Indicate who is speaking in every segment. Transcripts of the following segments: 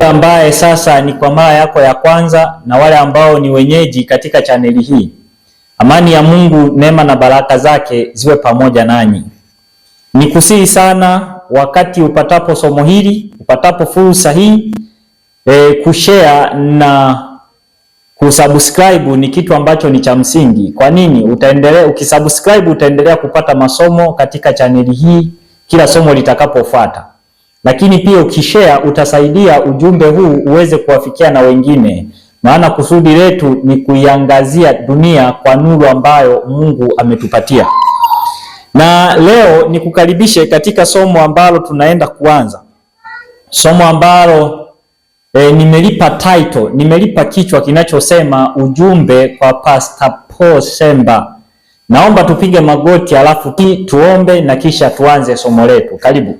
Speaker 1: ambaye sasa ni kwa mara yako ya kwanza na wale ambao ni wenyeji katika chaneli hii, amani ya Mungu, neema na baraka zake ziwe pamoja nanyi. Nikusihi sana wakati upatapo somo hili, upatapo fursa hii, kushare na kusubscribe ni kitu ambacho ni cha msingi. Kwa nini? Ukisubscribe utaendelea kupata masomo katika chaneli hii kila somo litakapofuata. Lakini pia ukishare utasaidia ujumbe huu uweze kuwafikia na wengine. Maana kusudi letu ni kuiangazia dunia kwa nuru ambayo Mungu ametupatia. Na leo nikukaribishe katika somo ambalo tunaenda kuanza. Somo ambalo nimelipa title, nimelipa kichwa kinachosema ujumbe kwa Pastor Paul Semba. Naomba tupige magoti alafu tuombe na kisha tuanze somo letu. Karibu.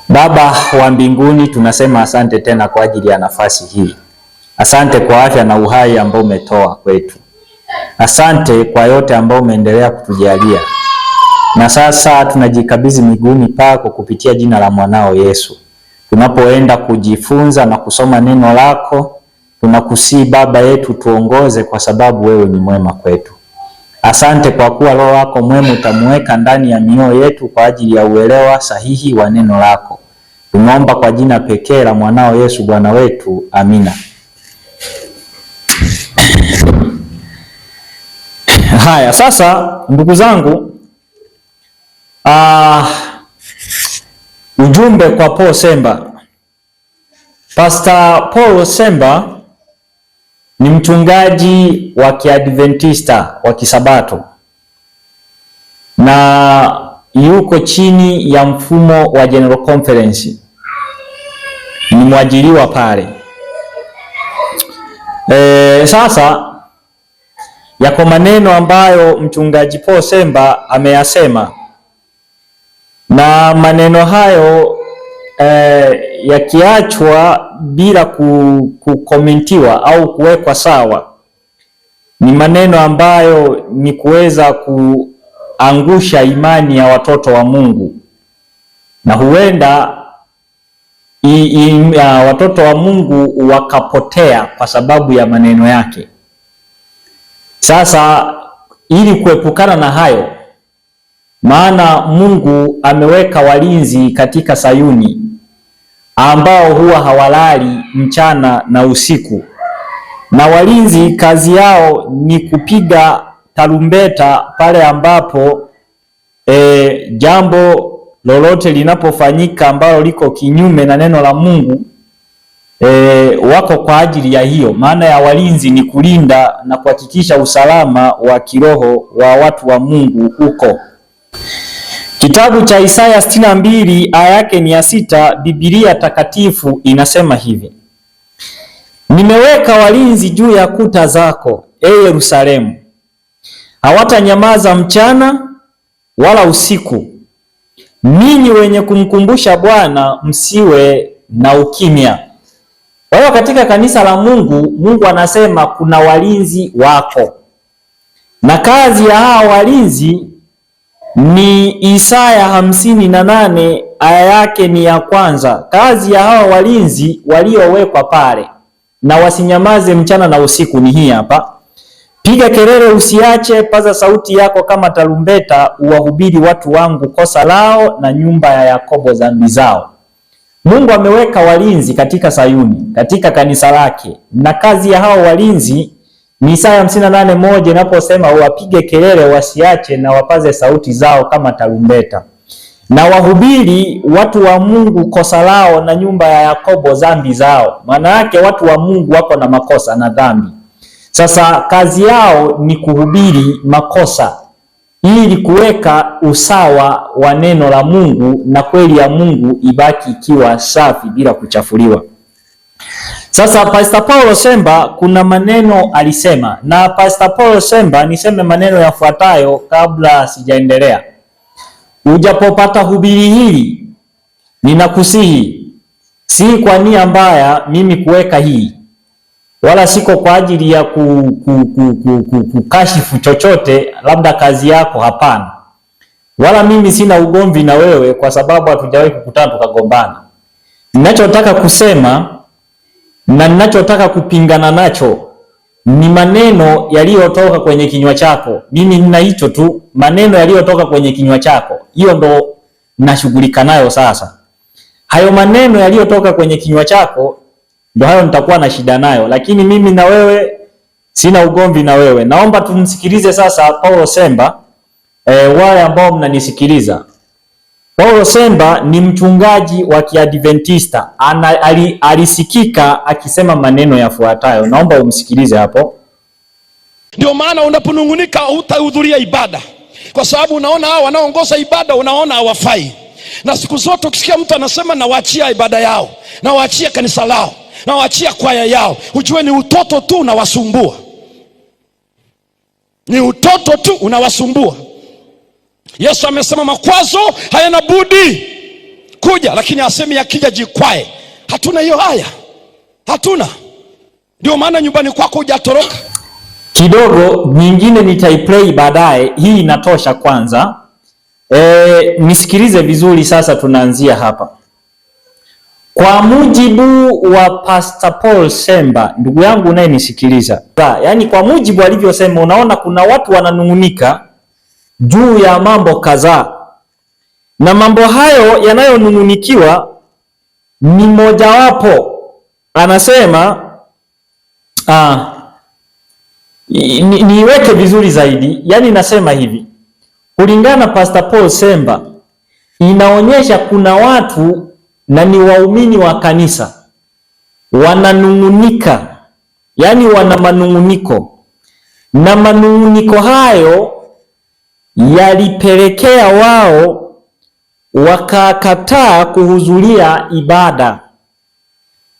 Speaker 1: Baba wa mbinguni, tunasema asante tena kwa ajili ya nafasi hii. Asante kwa afya na uhai ambao umetoa kwetu. Asante kwa yote ambao umeendelea kutujalia. Na sasa tunajikabidhi miguuni pako kupitia jina la mwanao Yesu. Tunapoenda kujifunza na kusoma neno lako, tunakusihi Baba yetu tuongoze, kwa sababu wewe ni mwema kwetu. Asante kwa kuwa Roho wako mwema utamweka ndani ya mioyo yetu kwa ajili ya uelewa sahihi wa neno lako. Tunaomba kwa jina pekee la mwanao Yesu Bwana wetu. Amina. Haya, sasa ndugu zangu, ujumbe kwa Paul Semba. Pastor Paul Semba ni mchungaji wa Kiadventista wa Kisabato na yuko chini ya mfumo wa General Conference. Ni mwajiriwa pale. Sasa yako maneno ambayo mchungaji Paul Semba ameyasema, na maneno hayo yakiachwa bila kukomentiwa au kuwekwa sawa, ni maneno ambayo ni kuweza kuangusha imani ya watoto wa Mungu, na huenda watoto wa Mungu wakapotea kwa sababu ya maneno yake. Sasa ili kuepukana na hayo, maana Mungu ameweka walinzi katika Sayuni ambao huwa hawalali mchana na usiku, na walinzi kazi yao ni kupiga tarumbeta pale ambapo jambo lolote linapofanyika ambalo liko kinyume na neno la Mungu. Wako kwa ajili ya hiyo. Maana ya walinzi ni kulinda na kuhakikisha usalama wa kiroho wa watu wa Mungu huko. Kitabu cha Isaya 62 aya yake ni ya 6, Biblia takatifu inasema hivi: nimeweka walinzi juu ya kuta zako, Yerusalemu, hawatanyamaza mchana wala usiku. Ninyi wenye kumkumbusha Bwana, msiwe na ukimya. Kwa hiyo katika kanisa la Mungu, Mungu anasema kuna walinzi wako, na kazi ya hao walinzi ni Isaya 58 aya yake ni ya 1. Kazi ya hao walinzi waliowekwa pale na wasinyamaze mchana na usiku ni hii hapa: piga kelele usiache, paza sauti yako kama tarumbeta, uwahubiri watu wangu kosa lao na nyumba ya Yakobo dhambi zao. Mungu ameweka walinzi katika Sayuni, katika kanisa lake, na kazi ya hao walinzi ni Isaya 58:1 inaposema wapige kelele wasiache na wapaze sauti zao kama tarumbeta, na wahubiri watu wa Mungu kosa lao na nyumba ya Yakobo dhambi zao. Maana yake watu wa Mungu wako na makosa na dhambi. Sasa kazi yao ni kuhubiri makosa ili kuweka usawa wa neno la Mungu na kweli ya Mungu ibaki ikiwa safi bila kuchafuliwa. Sasa Pastor Paul Semba kuna maneno alisema, na Pastor Paul Semba niseme maneno yafuatayo kabla sijaendelea. Ujapopata hubiri hili, ninakusihi, si kwa nia mbaya mimi kuweka hii, wala siko kwa ajili ya kukashifu chochote labda kazi yako, hapana. wala mimi sina ugomvi na wewe kwa sababu hatujawahi kukutana tukagombana. Ninachotaka kusema na ninachotaka kupingana nacho ni maneno yaliyotoka kwenye kinywa chako. Mimi nina hicho tu, maneno yaliyotoka kwenye kinywa chako. Hiyo ndo nashughulika nayo sasa. Hayo maneno yaliyotoka kwenye kinywa chako ndo hayo nitakuwa na shida nayo, lakini mimi na wewe sina ugomvi na wewe. Naomba tumsikilize sasa Paulo Semba. Wale ambao mnanisikiliza, Paulo Semba ni mchungaji wa Kiadventista. Alisikika akisema maneno yafuatayo. Naomba umsikilize hapo.
Speaker 2: Ndio maana unaponungunika hutahudhuria ibada, kwa sababu unaona hao wanaoongoza ibada unaona hawafai. Na siku zote ukisikia mtu anasema nawaachia ibada yao, nawaachia kanisa lao, nawaachia kwaya yao, ujue ni utoto tu unawasumbua. Ni utoto tu unawasumbua. Yesu amesema makwazo hayana budi kuja, lakini asemi yakija jikwae. Hatuna hiyo haya. Hatuna. Ndio maana nyumbani kwako hujatoroka.
Speaker 1: Kidogo nyingine nitaiplay baadaye. Hii inatosha kwanza. Nisikilize vizuri sasa, tunaanzia hapa. Kwa mujibu wa Pastor Paul Semba, ndugu yangu unayenisikiliza, yaani kwa mujibu alivyosema, unaona kuna watu wananungunika juu ya mambo kadhaa, na mambo hayo yanayonungunikiwa ni mojawapo. Anasema niweke vizuri zaidi, yaani nasema hivi, kulingana na Pastor Paul Semba, inaonyesha kuna watu na ni waumini wa kanisa wananungunika, yaani wana manunguniko, na manunguniko hayo yalipelekea wao wakakataa kuhudhuria ibada.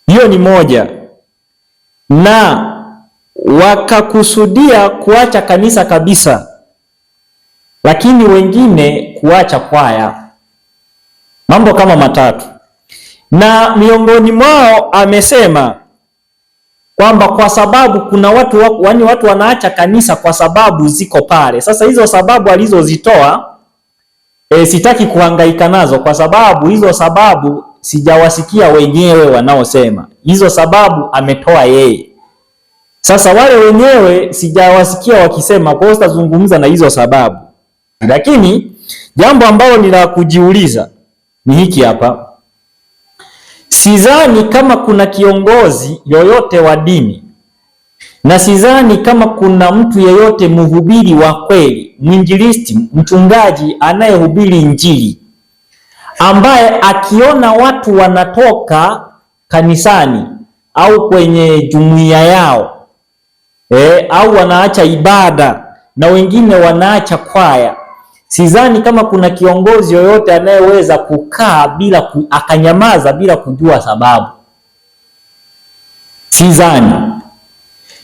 Speaker 1: Hiyo ni moja. Na wakakusudia kuacha kanisa kabisa, lakini wengine kuacha kwaya. Mambo kama matatu. Na miongoni mwao amesema kwamba kwa sababu kuna watu wanaacha kanisa kwa sababu ziko pale. Sasa hizo sababu alizozitoa sitaki kuhangaika nazo, kwa sababu hizo sababu sijawasikia wenyewe wanaosema. Hizo sababu ametoa yeye. Sasa wale wenyewe sijawasikia wakisema, kwa hiyo sitazungumza na hizo sababu. Lakini jambo ambalo ni la kujiuliza ni hiki hapa. Sidhani kama kuna kiongozi yoyote wa dini, na sidhani kama kuna mtu yeyote mhubiri wa kweli, mwinjilisti, mchungaji anayehubiri injili, ambaye akiona watu wanatoka kanisani au kwenye jumuiya yao au wanaacha ibada na wengine wanaacha kwaya, sidhani kama kuna kiongozi yoyote anayeweza kukaa bila akanyamaza bila kujua sababu. Sidhani.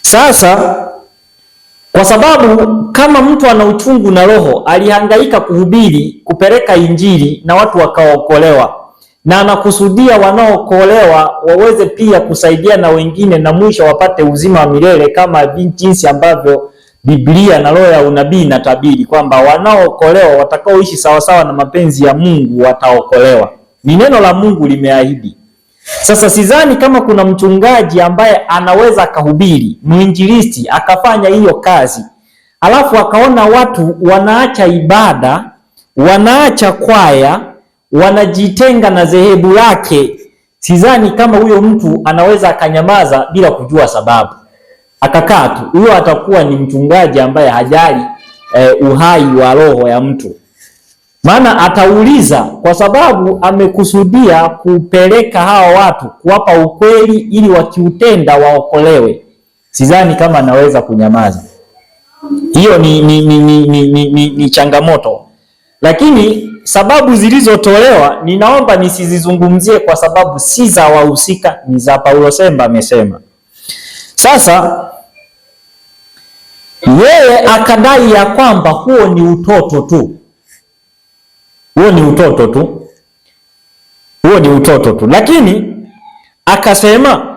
Speaker 1: Sasa kwa sababu kama mtu ana uchungu na roho, alihangaika kuhubiri, kupeleka injili na watu wakaokolewa, na anakusudia wanaokolewa waweze pia kusaidia na wengine, na mwisho wapate uzima wa milele, kama jinsi ambavyo Biblia na roho ya unabii inatabiri kwamba wanaokolewa, watakaoishi sawasawa na mapenzi ya Mungu wataokolewa. Ni neno la Mungu limeahidi. Sasa sidhani kama kuna mchungaji ambaye anaweza akahubiri, mwinjilisti akafanya hiyo kazi, alafu akaona watu wanaacha ibada, wanaacha kwaya, wanajitenga na dhehebu lake. Sidhani kama huyo mtu anaweza akanyamaza bila kujua sababu, akakaa tu. Huyo atakuwa ni mchungaji ambaye hajali uhai wa roho ya mtu. Maana atauliza, kwa sababu amekusudia kupeleka hawa watu, kuwapa ukweli ili wakiutenda waokolewe. Sidhani kama anaweza kunyamaza. Hiyo ni changamoto. Lakini sababu zilizotolewa ninaomba nisizizungumzie, kwa sababu si za wahusika, ni za Paulo Semba amesema. Sasa yeye akadai ya kwamba huo ni utoto tu. Huo ni utoto tu. Huo ni utoto tu. Lakini akasema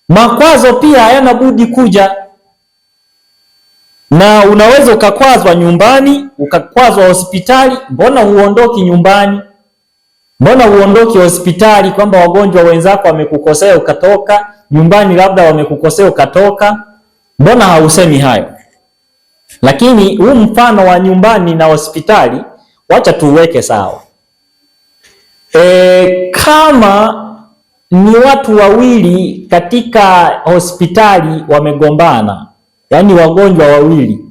Speaker 1: makwazo pia hayana budi kuja. Na unaweza ukakwazwa nyumbani, ukakwazwa hospitali, mbona huondoki nyumbani? Mbona huondoki hospitali kwamba wagonjwa wenzako wamekukosea ukatoka, nyumbani labda wamekukosea ukatoka? Mbona hausemi hayo? Lakini huu mfano wa nyumbani na hospitali wacha tuweke sawa. Kama ni watu wawili katika hospitali wamegombana, yani wagonjwa wawili,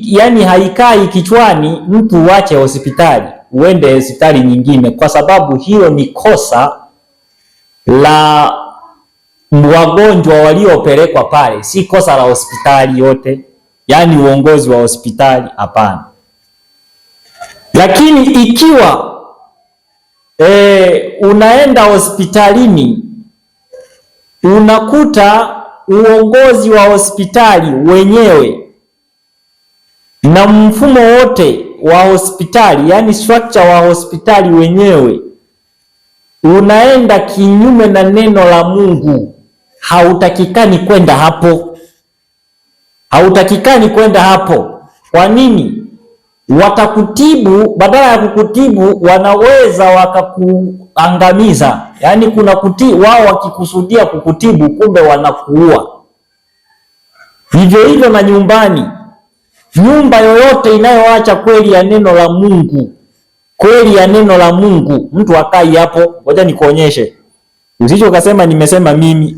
Speaker 1: yani haikai kichwani mtu uache hospitali uende hospitali nyingine, kwa sababu hiyo ni kosa la wagonjwa waliopelekwa pale, si kosa la hospitali yote, yani uongozi wa hospitali, hapana. Lakini ikiwa unaenda hospitalini unakuta uongozi wa hospitali wenyewe na mfumo wote wa hospitali, yani structure wa hospitali wenyewe unaenda kinyume na neno la Mungu, hautakikani kwenda hapo. Hautakikani kwenda hapo. Kwa nini? Watakutibu, badala ya kukutibu wanaweza wakakuangamiza. Yaani kuna wao wakikusudia kukutibu, kumbe wanakuua. Vivyo hivyo na nyumbani. Nyumba yoyote inayoacha kweli ya neno la Mungu, kweli ya neno la Mungu, mtu akai hapo. Ngoja nikuonyeshe. Usije ukasema nimesema mimi.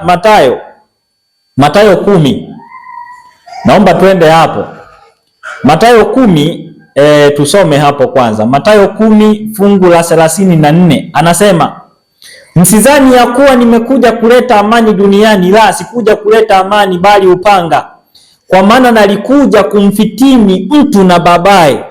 Speaker 1: Mathayo 10. Naomba twende hapo. Mathayo 10, tusome hapo kwanza. Mathayo 10 fungu la 34 anasema, msidhani ya kuwa nimekuja kuleta amani duniani, la, sikuja kuleta amani bali upanga. Kwa maana nalikuja kumfitini mtu na babaye,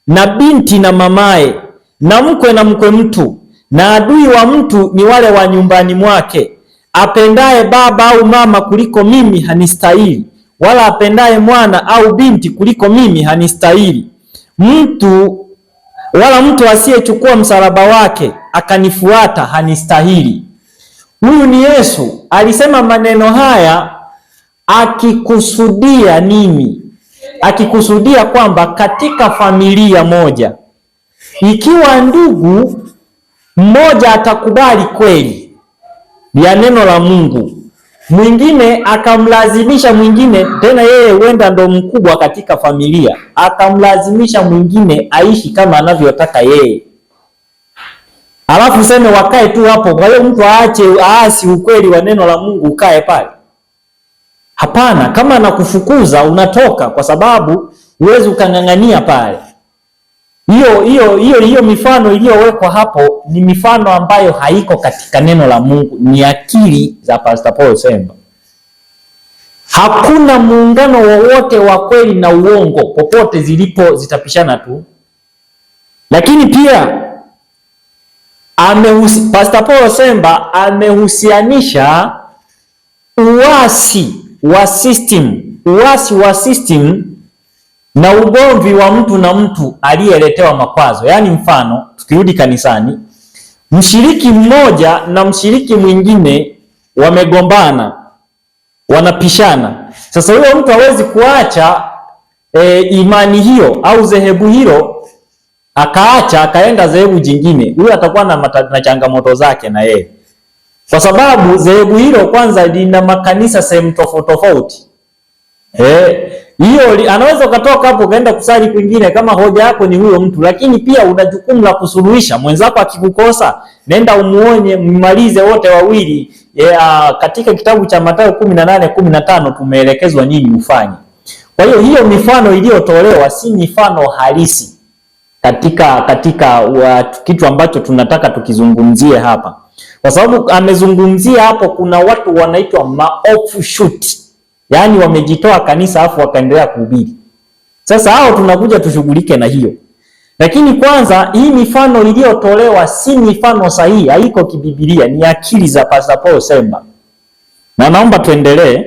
Speaker 1: na binti na mamaye, na mkwe na mkwe mtu, na adui wa mtu ni wale wa nyumbani mwake. Apendaye baba au mama kuliko mimi hanistahili, wala apendaye mwana au binti kuliko mimi hanistahili. Wala mtu asiyechukua msalaba wake akanifuata hanistahili. Huyu ni Yesu alisema maneno haya akikusudia nini? Akikusudia kwamba katika familia moja, ikiwa ndugu mmoja atakubali kweli ya neno la Mungu, mwingine akamlazimisha mwingine, tena yeye huenda ndo mkubwa katika familia, akamlazimisha mwingine aishi kama anavyotaka yeye, alafu sema wakae tu hapo. Kwa hiyo mtu aasi ukweli wa neno la Mungu ukae pale? Hapana. Kama anakufukuza unatoka, kwa sababu huwezi ukang'ang'ania pale. Hiyo mifano iliyowekwa hapo ni mifano ambayo haiko katika neno la Mungu, ni akili za Pastor Paul Semba. Hakuna muungano wowote wa kweli na uongo, popote zilipo zitapishana tu. Lakini pia Pastor Paul Semba amehusianisha uasi wa system na ugomvi wa mtu na mtu aliyeletewa makwazo. Yaani mfano, tukirudi kanisani, mshiriki mmoja na mshiriki mwingine wamegombana, wanapishana. Sasa huyo mtu hawezi kuacha imani hiyo au dhehebu hilo akaacha akaenda dhehebu jingine. Huyo atakuwa na changamoto zake na yeye, kwa sababu dhehebu hilo kwanza lina makanisa sehemu tofauti. Hiyo anaweza ukatoka hapo kaenda kusali kwingine kama hoja yako ni huyo mtu, lakini pia una jukumu la kusuluhisha. Mwenzako akikukosa, nenda umuonye, mmalize wote wawili. Katika kitabu cha Mathayo 18:15 tumeelekezwa nini ufanye. Kwa hiyo mifano iliyotolewa si mifano halisi katika kitu ambacho tunataka tukizungumzie hapa, kwa sababu amezungumzia hapo kuna watu wanaitwa offshoot. Yaani wamejitoa kanisa afu wakaendelea kuhubiri. Sasa hao tunakuja tushughulike na hiyo. Lakini kwanza hii mifano iliyotolewa si mifano sahihi, haiko kibibilia, ni akili za Pastor Paul Semba. Na naomba tuendelee.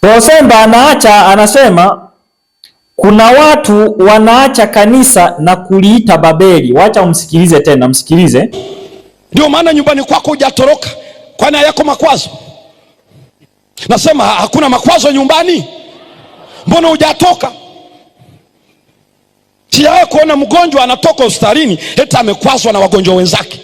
Speaker 1: Paul Semba anasema kuna watu wanaacha kanisa na kuliita Babeli. Wacha umsikilize tena, msikilize.
Speaker 2: Ndio maana nyumbani kwako hujatoroka. Kwani hayako makwazo? Nasema hakuna makwazo nyumbani? Mbona hujatoka? Sijawahi kuona mgonjwa anatoka hospitalini eti amekwazwa na wagonjwa wenzake.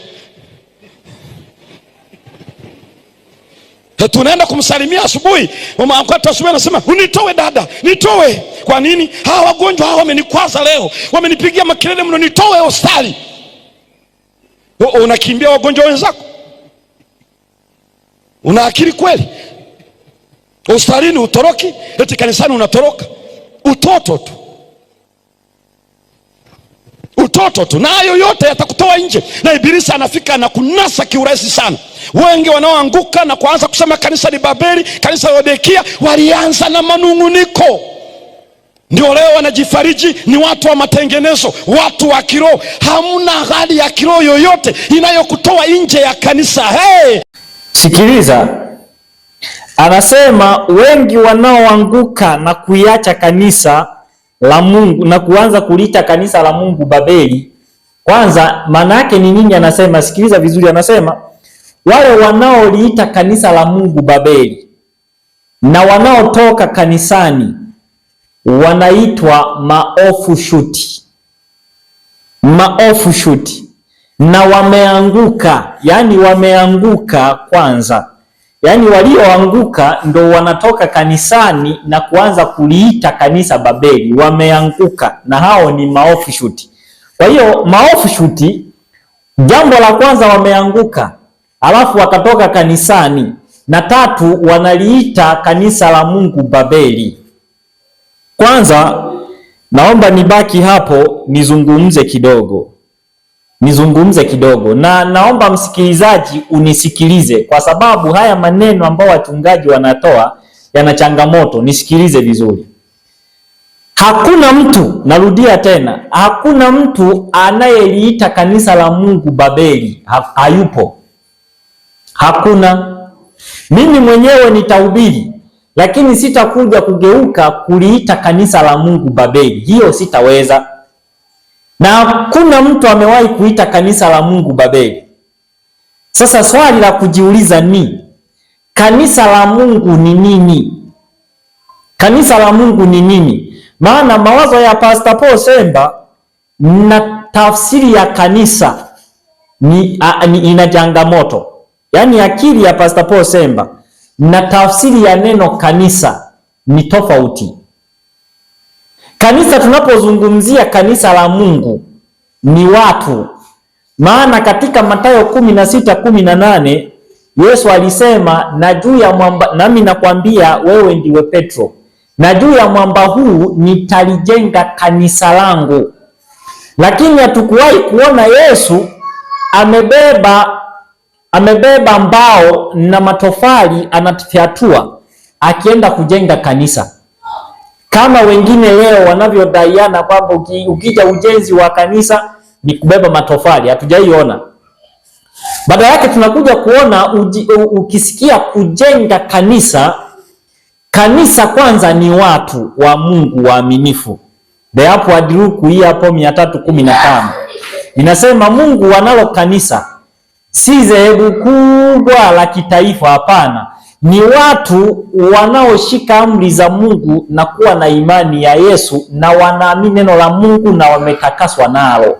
Speaker 2: Tunaenda kumsalimia asubuhi, mama mkata asubuhi anasema, "Unitoe dada, nitoe." Kwa nini? Hawa wagonjwa hawa wamenikwaza leo. Wamenipigia makelele mno, nitoe hospitali. Unakimbia wagonjwa wenzako? Una akili kweli? Hospitalini utoroki, eti kanisani unatoroka. Utoto tu. Utoto tu. Na hayo yote yatakutoa nje. Na ibilisi anafika na kunasa kiurahisi sana. Wengi wanaoanguka na kuanza kusema kanisa ni Babeli, kanisa Laodikia, walianza na manunguniko. Ndio leo wanajifariji ni watu wa matengenezo, watu wa kiroho. Hamna hali ya kiroho yoyote inayokutoa nje ya kanisa. Hey!
Speaker 1: Sikiliza. Anasema wengi wanaoanguka na kuiacha kanisa la Mungu na kuanza kuliita kanisa la Mungu Babeli. Kwanza maana yake ni nini? Anasema, sikiliza vizuri, anasema wale wanaoliita kanisa la Mungu Babeli na wanaotoka kanisani wanaitwa maofushuti. Maofushuti. Na wameanguka, yani wameanguka kwanza. Yani walioanguka ndo wanatoka kanisani na kuanza kuliita kanisa Babeli. Wameanguka na hao ni maofushuti. Kwa hiyo maofushuti, jambo la kwanza wameanguka, alafu wakatoka kanisani, na tatu wanaliita kanisa la Mungu Babeli. Kwanza naomba nibaki hapo nizungumze kidogo na naomba msikilizaji unisikilize, kwa sababu haya maneno ambayo wachungaji wanatoa yana changamoto. Nisikilize vizuri. Hakuna mtu, narudia tena, hakuna mtu anayeliita kanisa la Mungu Babeli. Hayupo. Hakuna. Mimi mwenyewe nitahubiri, lakini sitakuja kugeuka kuliita kanisa la Mungu Babeli. Hiyo sitaweza. Na hakuna mtu amewahi kuita kanisa la Mungu Babeli. Sasa swali la kujiuliza ni kanisa la Mungu ni nini? Kanisa la Mungu ni nini? Maana mawazo ya Pastor Paul Semba na tafsiri ya kanisa ina changamoto. Yaani akili ya Pastor Paul Semba na tafsiri ya neno kanisa ni tofauti. Kanisa, tunapozungumzia kanisa la Mungu ni watu. Maana katika Mathayo 16:18 Yesu alisema, na juu ya mwamba, nami nakwambia wewe ndiwe Petro, na juu ya mwamba huu nitalijenga kanisa langu. Lakini hatukuwahi kuona Yesu amebeba mbao na matofali anafyatua akienda kujenga kanisa, kama wengine leo wanavyodaiana kwamba ukija ujenzi wa kanisa ni kubeba matofali. Hatujaiona. Badala yake tunakuja kuona ukisikia kujenga kanisa, kanisa kwanza ni watu wa Mungu waaminifu. Hapo Adiluku hii hapo 315 inasema Mungu wanalo kanisa, si dhehebu kubwa la kitaifa. Hapana, ni watu wanaoshika amri za Mungu na kuwa na imani ya Yesu na wanaamini neno la Mungu na wametakaswa nalo.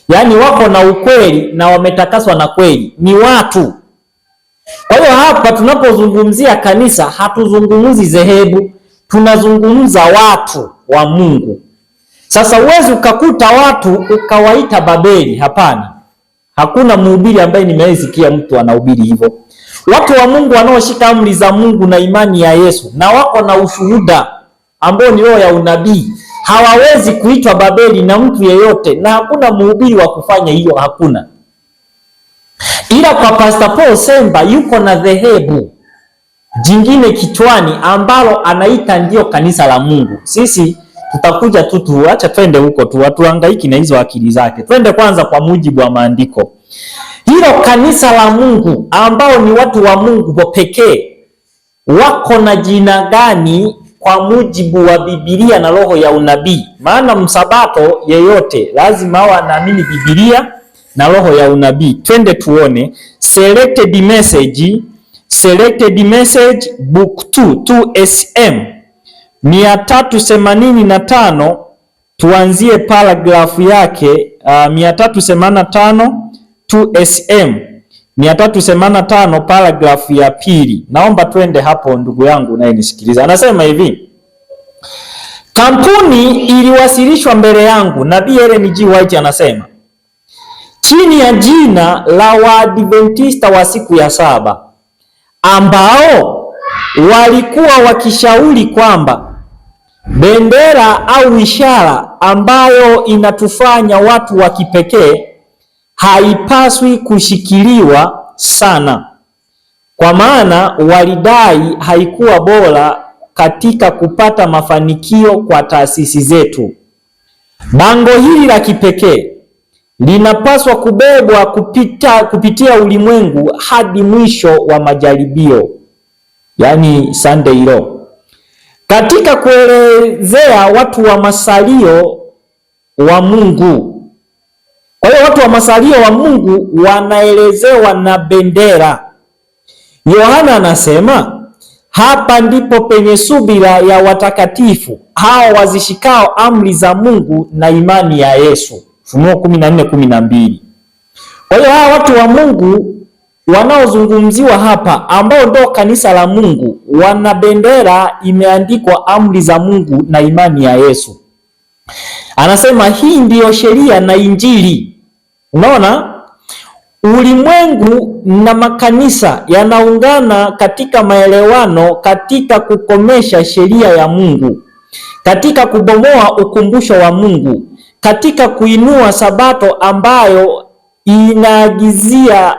Speaker 1: Yaani wako na ukweli na wametakaswa na kweli. Ni watu. Kwa hiyo hapa tunapozungumzia kanisa hatuzungumzi dhehebu, tunazungumza watu wa Mungu. Sasa uwezi ukakuta watu ukawaita Babeli. Hapana. Hakuna mhubiri ambaye nimesikia mtu anahubiri hivyo. Watu wa Mungu wanaoshika amri za Mungu na imani ya Yesu na wako na ushuhuda ambao ni roho ya unabii hawawezi kuitwa Babeli na mtu yeyote, na hakuna mhubiri wa kufanya hiyo, hakuna. Ila kwa Pastor Paul Semba yuko na dhehebu jingine kichwani ambalo anaita ndio kanisa la Mungu. Sisi tutakuja tu tuacha twende huko tu, hatuhangaiki na hizo akili zake. Twende kwanza kwa mujibu wa maandiko. Hilo kanisa la Mungu ambao ni watu wa Mungu pekee wako na jina gani kwa mujibu wa Biblia na roho ya unabii? Maana msabato yeyote lazima awe anaamini Biblia na roho ya unabii. Twende tuone selected message book 2 SM 385. Tuanzie paragrafu yake 385 2SM 385 paragrafu ya pili. Naomba twende hapo ndugu yangu naye nisikiliza. Anasema hivi: kampuni iliwasilishwa mbele yangu, Nabii Ellen G. White anasema, chini ya jina la Waadventista wa siku ya saba, ambao walikuwa wakishauri kwamba bendera au ishara ambayo inatufanya watu wa kipekee haipaswi kushikiliwa sana, kwa maana walidai haikuwa bora katika kupata mafanikio kwa taasisi zetu. Bango hili la kipekee linapaswa kubebwa kupitia ulimwengu hadi mwisho wa majaribio, yani Sunday Law, katika kuelezea watu wa masalio wa Mungu. Kwa hiyo watu wa masalio wa Mungu wanaelezewa na bendera. Yohana anasema hapa ndipo penye subira ya watakatifu hao wazishikao amri za Mungu na imani ya Yesu. Ufunuo 14:12. Kwa hiyo hawa watu wa Mungu wanaozungumziwa hapa, ambao ndio kanisa la Mungu, wana bendera imeandikwa amri za Mungu na imani ya Yesu. Anasema hii ndiyo sheria na Injili. Unaona? Ulimwengu na makanisa yanaungana katika maelewano, katika kukomesha sheria ya Mungu, katika kubomoa ukumbusho wa Mungu, katika kuinua Sabato ambayo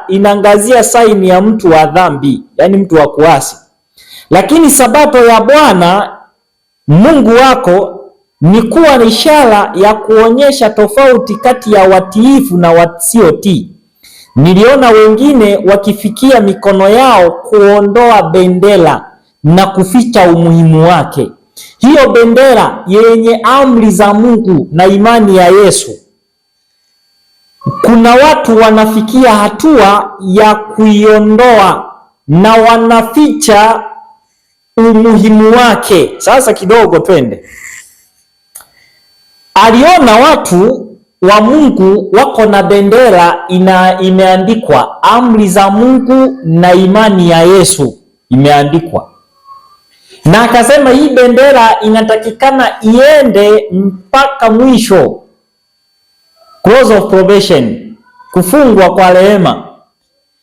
Speaker 1: inaangazia saini ya mtu wa dhambi, yani mtu wa kuasi. Lakini Sabato ya Bwana Mungu wako ni kuwa ni ishara ya kuonyesha tofauti kati ya watiifu na wasiotii. Niliona wengine wakifikia mikono yao kuondoa bendera na kuficha umuhimu wake. Hiyo bendera yenye amri za Mungu na imani ya Yesu, kuna watu wanafikia hatua ya kuiondoa na wanaficha umuhimu wake. Sasa kidogo twende. Aliona watu wa Mungu wako na bendera imeandikwa amri za Mungu na imani ya Yesu imeandikwa, na akasema hii bendera inatakikana iende mpaka mwisho, close of probation, kufungwa kwa rehema.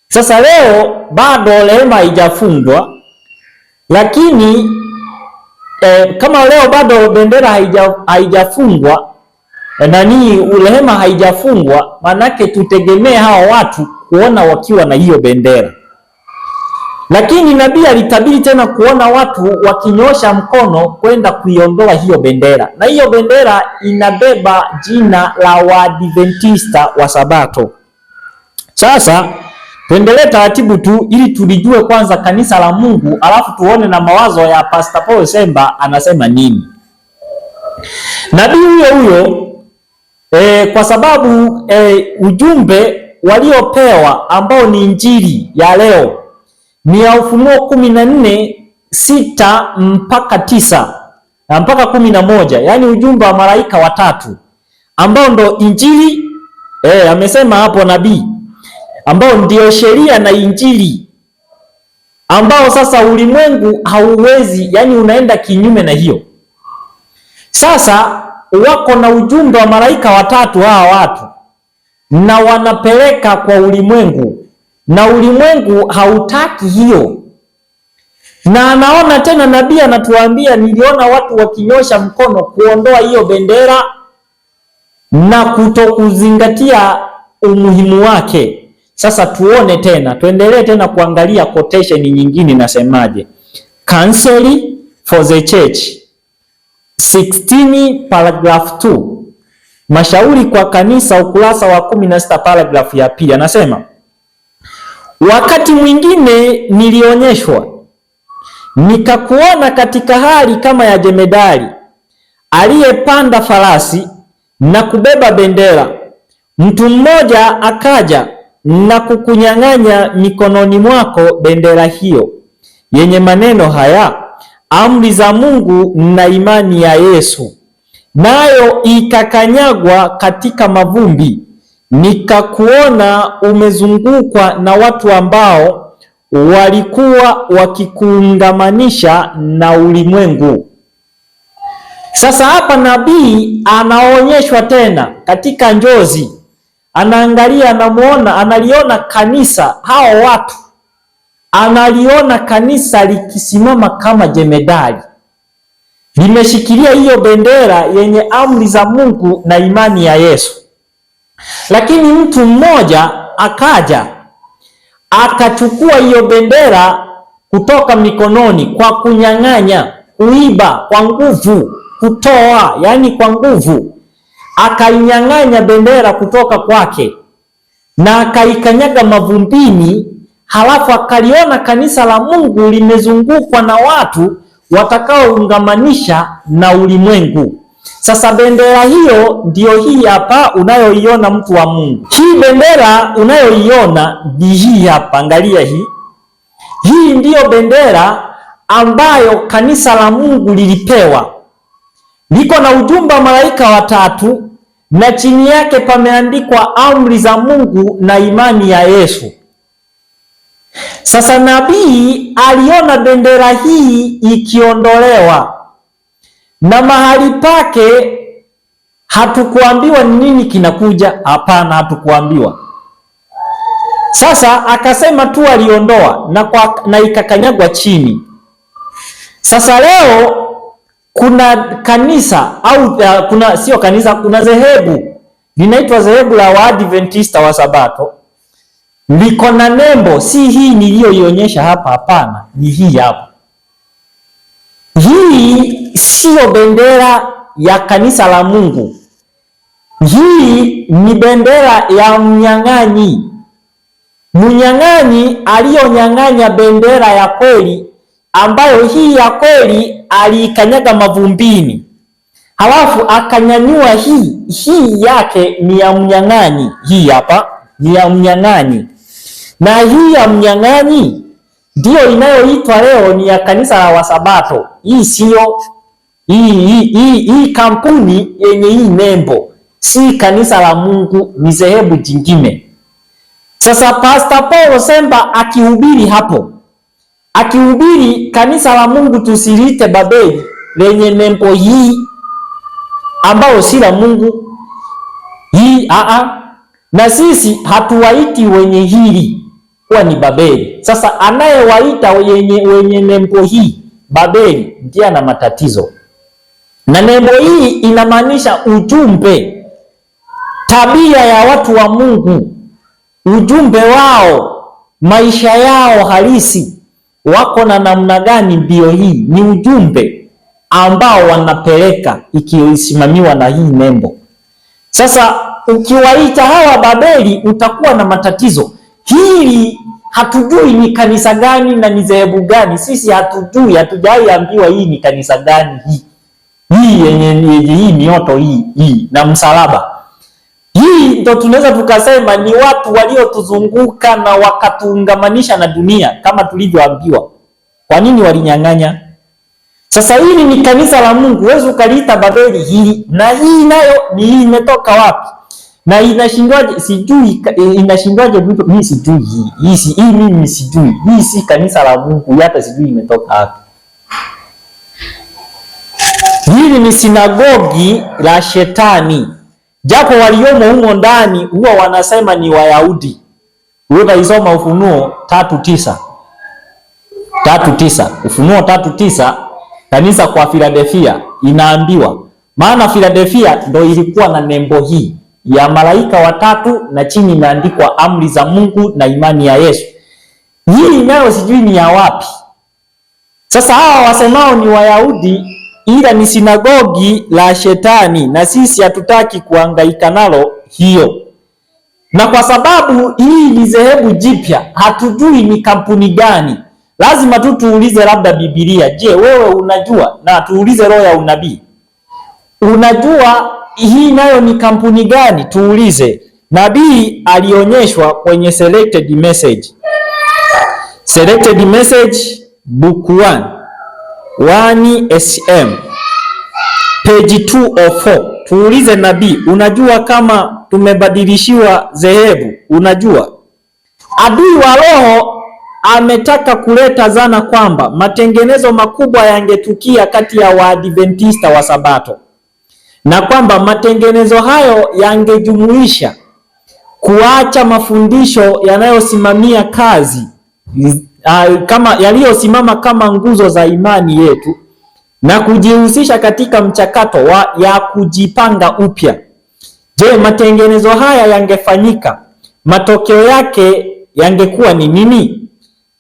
Speaker 1: Sasa leo bado rehema haijafungwa, lakini kama leo bado bendera haijafungwa rehema haijafungwa, manake tutegemee hawa watu kuona wakiwa na hiyo bendera. Lakini nabii alitabiri tena kuona watu wakinyosha mkono kwenda kuiondoa hiyo bendera, na hiyo bendera inabeba jina la Waadventista wa Sabato. Sasa tuendelee taratibu tu ili tulijue kwanza kanisa la Mungu, alafu tuone na mawazo ya Pastor Paul Semba anasema nini. Nabii huyo kwa sababu ujumbe waliopewa ambao ni injili ya leo ni ya Ufunuo 14:6 mpaka 9 na mpaka 11, yani ujumbe wa malaika watatu ambao ndo injili amesema hapo nabii, ambao ndio sheria na injili, ambao sasa ulimwengu hauwezi, yani unaenda kinyume na hiyo. Sasa wako na ujumbe wa malaika watatu hawa watu, na wanapeleka kwa ulimwengu, na ulimwengu hautaki hiyo. Na anaona tena nabii anatuambia, niliona watu wakinyosha mkono kuondoa hiyo bendera na kutokuzingatia umuhimu wake. Sasa tuone tena, tuendelee tena kuangalia quotation nyingine inasemaje. Counsel for the Church 16 paragraph 2, mashauri kwa kanisa, ukurasa wa 16 paragraph ya pili, anasema wakati mwingine nilionyeshwa nikakuona katika hali kama ya jemedari aliyepanda farasi na kubeba bendera, mtu mmoja akaja na kukunyang'anya mikononi mwako bendera hiyo yenye maneno haya, amri za Mungu na imani ya Yesu, nayo ikakanyagwa katika mavumbi. Nikakuona umezungukwa na watu ambao walikuwa wakikuungamanisha na ulimwengu. Sasa hapa nabii anaonyeshwa tena katika njozi, anaangalia, anamuona, analiona kanisa, hao watu, analiona kanisa likisimama kama jemedari, limeshikilia hiyo bendera yenye amri za Mungu na imani ya Yesu. Lakini mtu mmoja akaja akachukua hiyo bendera kutoka mikononi kwa kunyang'anya, kuiba kwa nguvu, kutoa, yani kwa nguvu, akainyang'anya bendera kutoka kwake na akaikanyaga mavumbini. Halafu akaliona kanisa la Mungu limezungukwa na watu watakaoungamanisha na ulimwengu. Sasa bendera hiyo ndiyo hii hapa unayoiona, mtu wa Mungu. Hii bendera unayoiona ni hii hapa, angalia hii. Hii ndiyo bendera ambayo kanisa la Mungu lilipewa. Liko na ujumbe wa malaika watatu na chini yake pameandikwa amri za Mungu na imani ya Yesu. Sasa nabii aliona bendera hii ikiondolewa na mahali pake hatukuambiwa ni nini kinakuja. Hapana, hatukuambiwa. Sasa akasema tu aliondoa na ikakanyagwa chini. Sasa leo kuna kanisa au kuna sio kanisa, kuna dhehebu linaitwa dhehebu la Waadventista wa Sabato, liko na nembo, si hii niliyoionyesha hapa, hapana, ni hii hapa. Hii sio bendera ya kanisa la Mungu. Hii ni bendera ya mnyang'anyi. Mnyang'anyi aliyonyang'anya bendera ya kweli, ambayo hii ya kweli aliikanyaga mavumbini, halafu akanyanyua hii yake ni ya mnyang'anyi. Hii hapa ni ya mnyang'anyi, na hii ya mnyang'anyi ndiyo inayoitwa leo ni ya kanisa la Wasabato. Hii sio hii kampuni yenye hii nembo, si kanisa la Mungu, ni dhehebu jingine. Sasa Pastor Paul Semba akihubiri hapo, akihubiri kanisa la Mungu tusiliite Babeli lenye nembo hii ambao si la Mungu hii, na sisi hatuwaiti wenye hili kuwa ni Babeli. Sasa anayewaita wenye nembo hii Babeli ndiye ana matatizo. Na nembo hii inamaanisha ujumbe, tabia ya watu wa Mungu, ujumbe wao, maisha yao halisi, wako na namna gani. Ndio hii ni ujumbe ambao wanapeleka ikisimamiwa na hii nembo. Sasa ukiwaita hawa Babeli utakuwa na matatizo. Hili hatujui ni kanisa gani na ni dhehebu gani. Sisi hatujui, hatujaiambiwa hii ni kanisa gani hii yenye hii mioto hii na msalaba. Hii ndo tunaweza tukasema ni watu waliotuzunguka na wakatuungamanisha na dunia kama tulivyoambiwa. Kwa nini walinyang'anya? Sasa hili ni kanisa la Mungu, huwezi ukaliita Babeli hili. Na hii nayo ni hii imetoka wapi? Na inashindwaje? Sijui inashindwaje, mimi sijui hii mimi sijui. Hii si kanisa la Mungu, hata sijui imetoka wapi. Hili ni sinagogi la Shetani. Japo waliomo humo ndani huwa wanasema ni Wayahudi. Utaisoma Ufunuo 3:9. Ufunuo 3:9, kanisa kwa Philadelphia inaambiwa. Maana Philadelphia ndo ilikuwa na nembo hii ya malaika watatu na chini imeandikwa amri za Mungu na imani ya Yesu. Hii nayo sijui ni ya wapi. Sasa hawa wasemao ni Wayahudi ila ni sinagogi la Shetani, na sisi hatutaki kuhangaika nalo hiyo. Na kwa sababu hii ni dhehebu jipya, hatujui ni kampuni gani. Lazima tu tuulize labda Biblia. Je, wewe unajua? Na tuulize roho ya unabii. Unajua hii nayo ni kampuni gani? Tuulize. nabii alionyeshwa kwenye selected message. Selected message book 1 SM page 204. Tuulize nabii, unajua kama tumebadilishiwa dhehebu? Unajua adui wa roho ametaka kuleta dhana kwamba matengenezo makubwa yangetukia kati ya Waadventista wa Sabato, na kwamba matengenezo hayo yangejumuisha kuacha mafundisho yanayosimamia kazi kama yaliyosimama kama nguzo za imani yetu na kujihusisha katika mchakato ya kujipanga upya. Je, matengenezo haya yangefanyika, matokeo yake yangekuwa ni nini?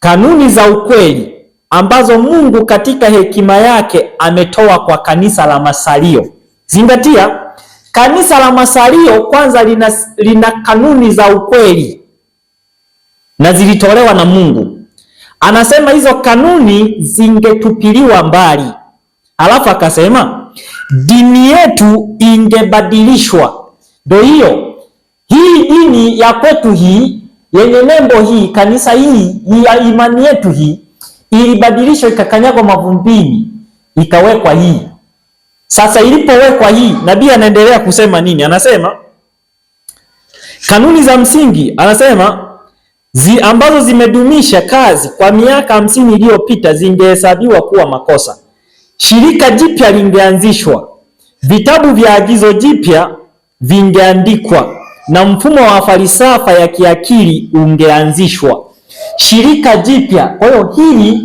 Speaker 1: Kanuni za ukweli ambazo Mungu katika hekima yake ametoa kwa kanisa la masalio. Zingatia, kanisa la masalio kwanza lina kanuni za ukweli na zilitolewa na Mungu. Anasema hizo kanuni zingetupiliwa mbali. Alafu akasema dini yetu ingebadilishwa. Ndio hiyo, hii dini ya kwetu hii yenye nembo hii, kanisa hii ya imani yetu hii ilibadilishwa, ikakanyagwa mavumbini, ikawekwa hii. Sasa ilipowekwa hii, nabii anaendelea kusema nini? Anasema kanuni za msingi, anasema ambazo zimedumisha kazi kwa miaka 50 iliyopita zingehesabiwa kuwa makosa. Shirika jipya lingeanzishwa, vitabu vya agizo jipya vingeandikwa, na mfumo wa falsafa ya kiakili ungeanzishwa. Shirika jipya. Kwa hiyo hili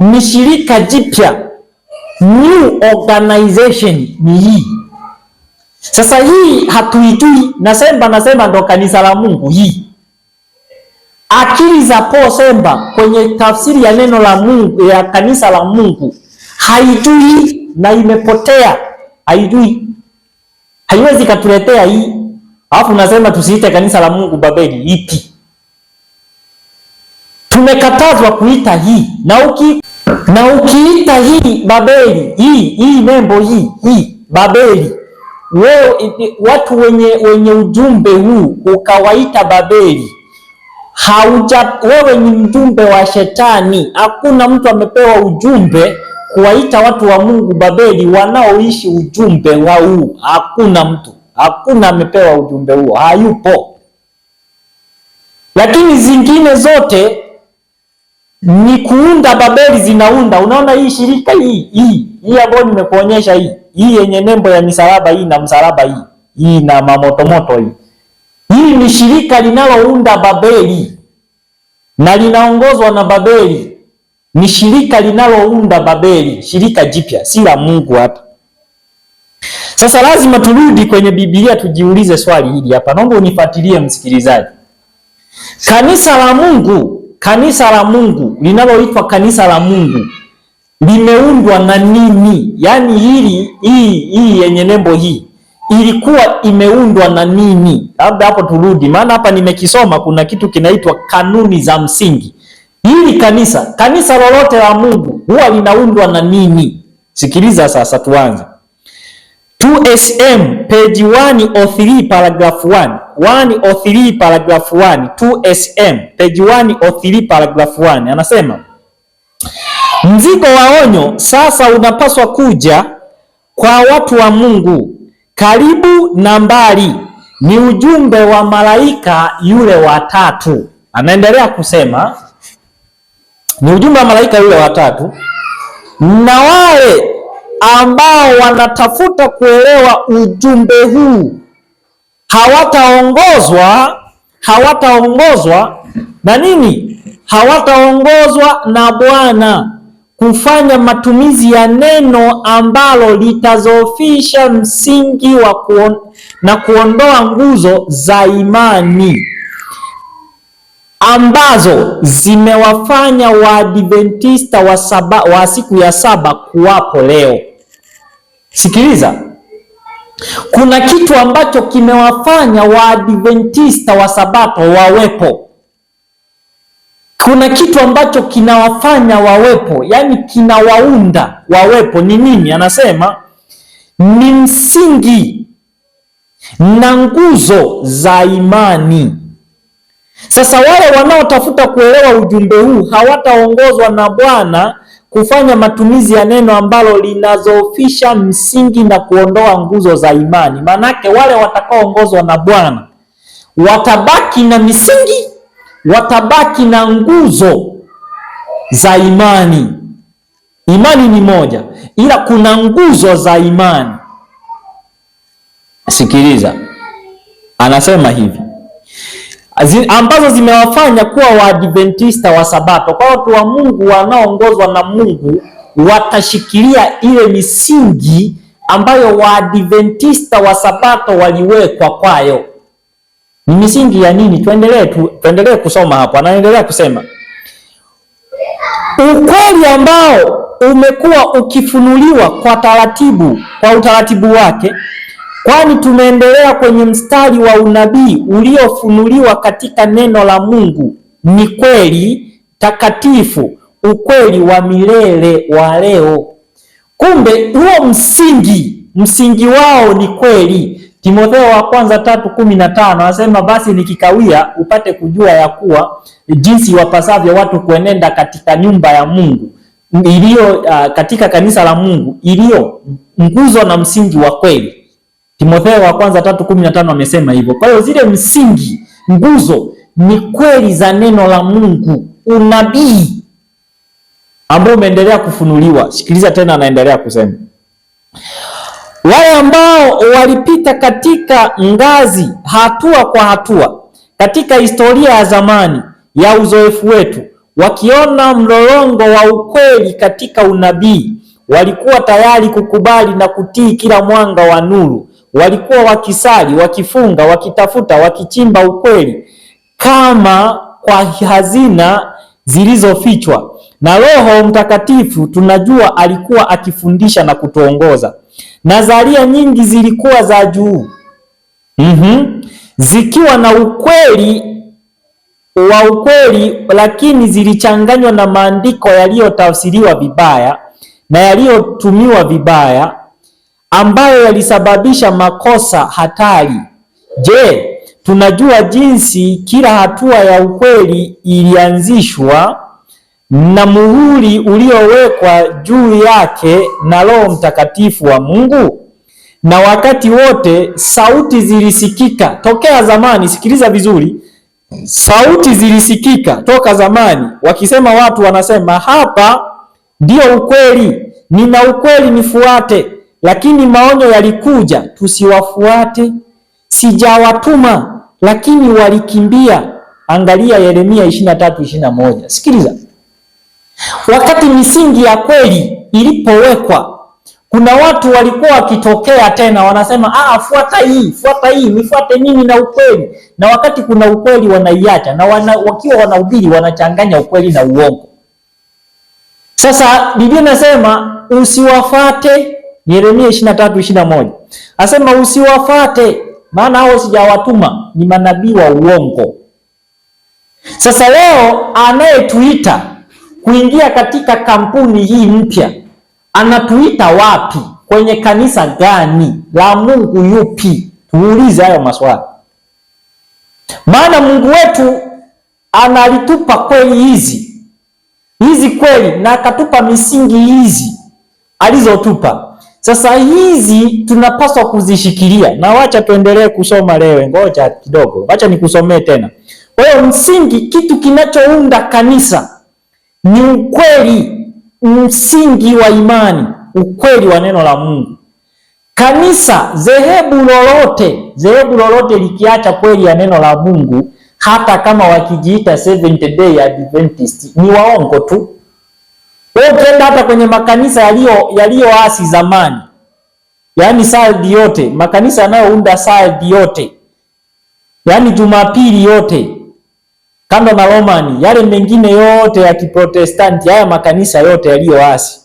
Speaker 1: ni shirika jipya, new organization ni hii. Sasa hii hatuijui, nasema ndo kanisa la Mungu hii. Akili za Paul Semba kwenye tafsiri ya neno la Mungu ya kanisa la Mungu haijui na imepotea, haijui, haiwezi katuletea hii. Alafu nasema tusiite kanisa la Mungu Babeli. Ipi? Tumekatazwa kuita hii, na ukiita hii Babeli, hii nembo hii Babeli, wewe watu wenye ujumbe huu ukawaita Babeli, wewe ni mjumbe wa shetani. Hakuna mtu amepewa ujumbe kuwaita watu wa Mungu Babeli wanaoishi ujumbe wa huu. Hakuna amepewa ujumbe huo, hayupo. Lakini zingine zote ni kuunda Babeli, zinaunda. Unaona hii shirika hii ambayo nimekuonyesha hii yenye nembo ya misalaba hii na msalaba hii na mamotomoto hii ni shirika linalounda Babeli na linaongozwa na Babeli. Ni shirika linalounda Babeli, shirika jipya, si la Mungu hapa. Sasa lazima turudi kwenye Biblia tujiulize swali hili hapa. Naomba unifuatilie msikilizaji. Kanisa la Mungu linaloitwa kanisa la Mungu limeundwa na nini? Yaani hii yenye nembo hii ilikuwa imeundwa na nini? Labda hapo turudi, maana hapa nimekisoma kuna kitu kinaitwa kanuni za msingi. Hili kanisa lolote la Mungu huwa linaundwa na nini? Sikiliza sasa, tuanze. 2SM page 103 paragraph 1. 103 paragraph 1. 2SM page 103 paragraph 1. Anasema mzigo wa onyo sasa unapaswa kuja kwa watu wa Mungu, karibu na mbali. Ni ujumbe wa malaika yule wa tatu. Anaendelea kusema ni ujumbe wa malaika yule wa tatu, na wale ambao wanatafuta kuelewa ujumbe huu hawataongozwa na nini? Hawataongozwa na Bwana kufanya matumizi ya neno ambalo litazofisha msingi na kuondoa nguzo za imani ambazo zimewafanya Waadventista wa siku ya saba kuwapo leo. Sikiliza, kuna kitu ambacho kimewafanya Waadventista wa Sabato wawepo. Kuna kitu ambacho kinawafanya wawepo, yani kinawaunda wawepo. Ni nini? Anasema ni msingi. na nguzo za imani. Sasa wale wanaotafuta kuelewa ujumbe huu hawataongozwa na Bwana kufanya matumizi ya neno ambalo linazofisha msingi na kuondoa nguzo za imani. Manake wale watakaoongozwa na Bwana watabaki na misingi, watabaki na nguzo za imani. Imani ni moja, ila kuna nguzo za imani. Sikiliza, anasema hivi ambazo zimewafanya kuwa Waadventista wa Sabato. Kwa watu wa Mungu wanaoongozwa na Mungu watashikilia ile misingi ambayo Waadventista wa Sabato waliwekwa kwayo. Ni misingi ya nini? Tuendelee kusoma hapo. Anaendelea kusema, ukweli ambao umekuwa ukifunuliwa kwa utaratibu wake, kwani tumeendelea kwenye mstari wa unabii uliofunuliwa katika neno la Mungu, ni kweli takatifu, ukweli wa milele wa leo. Kumbe huo msingi wao ni kweli. Timotheo wa kwanza 3:15 anasema, basi nikikawia upate kujua ya kuwa jinsi wapasavyo watu kuenenda katika nyumba ya Mungu iliyo katika kanisa la Mungu iliyo nguzo na msingi wa kweli. Timotheo wa kwanza 3:15 amesema hivyo. Kwa hiyo zile msingi, nguzo ni kweli za neno la Mungu, unabii ambao umeendelea kufunuliwa. Sikiliza tena, anaendelea kusema, wale ambao walipita katika ngazi hatua kwa hatua katika historia ya zamani ya uzoefu wetu, wakiona mlolongo wa ukweli katika unabii, walikuwa tayari kukubali na kutii kila mwanga wa nuru. Walikuwa wakisali, wakifunga, wakitafuta, wakichimba ukweli kama kwa hazina zilizofichwa. Na Roho Mtakatifu tunajua alikuwa akifundisha na kutuongoza. Nadharia nyingi zilikuwa za juu, zikiwa na ukweli, lakini zilichanganywa na maandiko yaliyotafsiriwa vibaya na yaliyotumiwa vibaya, ambayo yalisababisha makosa hatari. Je, tunajua jinsi kila hatua ya ukweli ilianzishwa na muhuri uliowekwa juu yake na Roho Mtakatifu wa Mungu? Na wakati wote sauti zilisikika tokea zamani. Sikiliza vizuri, sauti zilisikika toka zamani wakisema, watu wanasema, hapa ndio ukweli, nina ukweli, nifuate. Lakini maonyo yalikuja, tusiwafuate, sijawatuma, lakini walikimbia. Angalia Yeremia 23:21. Sikiliza, wakati misingi ya kweli ilipowekwa, kuna watu walikuwa wakitokea tena wanasema, fuata hii, nifuate mimi na ukweli. Na wakati kuna ukweli wanaiacha, na wakiwa wanahubiri wanachanganya ukweli na uongo. Sasa Biblia inasema usiwafate. Yeremia 23:21 asema usiwafate, maana hao sijawatuma, ni manabii wa uongo. Sasa leo anayetuita kuingia katika kampuni hii mpya, anatuita wapi? Kwenye kanisa gani? La Mungu yupi? Tuulize hayo maswali. Maana Mungu wetu analitupa kweli hizi kweli, na akatupa misingi hizi alizotupa. Sasa hizi tunapaswa kuzishikilia, na wacha tuendelee kusoma leo. Ngoja kidogo, wacha nikusomee tena. Kwa hiyo msingi, kitu kinachounda kanisa ni ukweli, msingi wa imani, ukweli wa neno la Mungu. Kanisa, dhehebu lolote likiacha kweli ya neno la Mungu, hata kama wakijiita Seventh Day Adventist, ni waongo tu. Wewe ukienda hata kwenye makanisa yaliyoasi zamani, yaani saldi yote, makanisa yanayounda saldi yote, yaani Jumapili yote, kando na Romani, yale mengine yote ya Kiprotestanti, haya makanisa yote yaliyoasi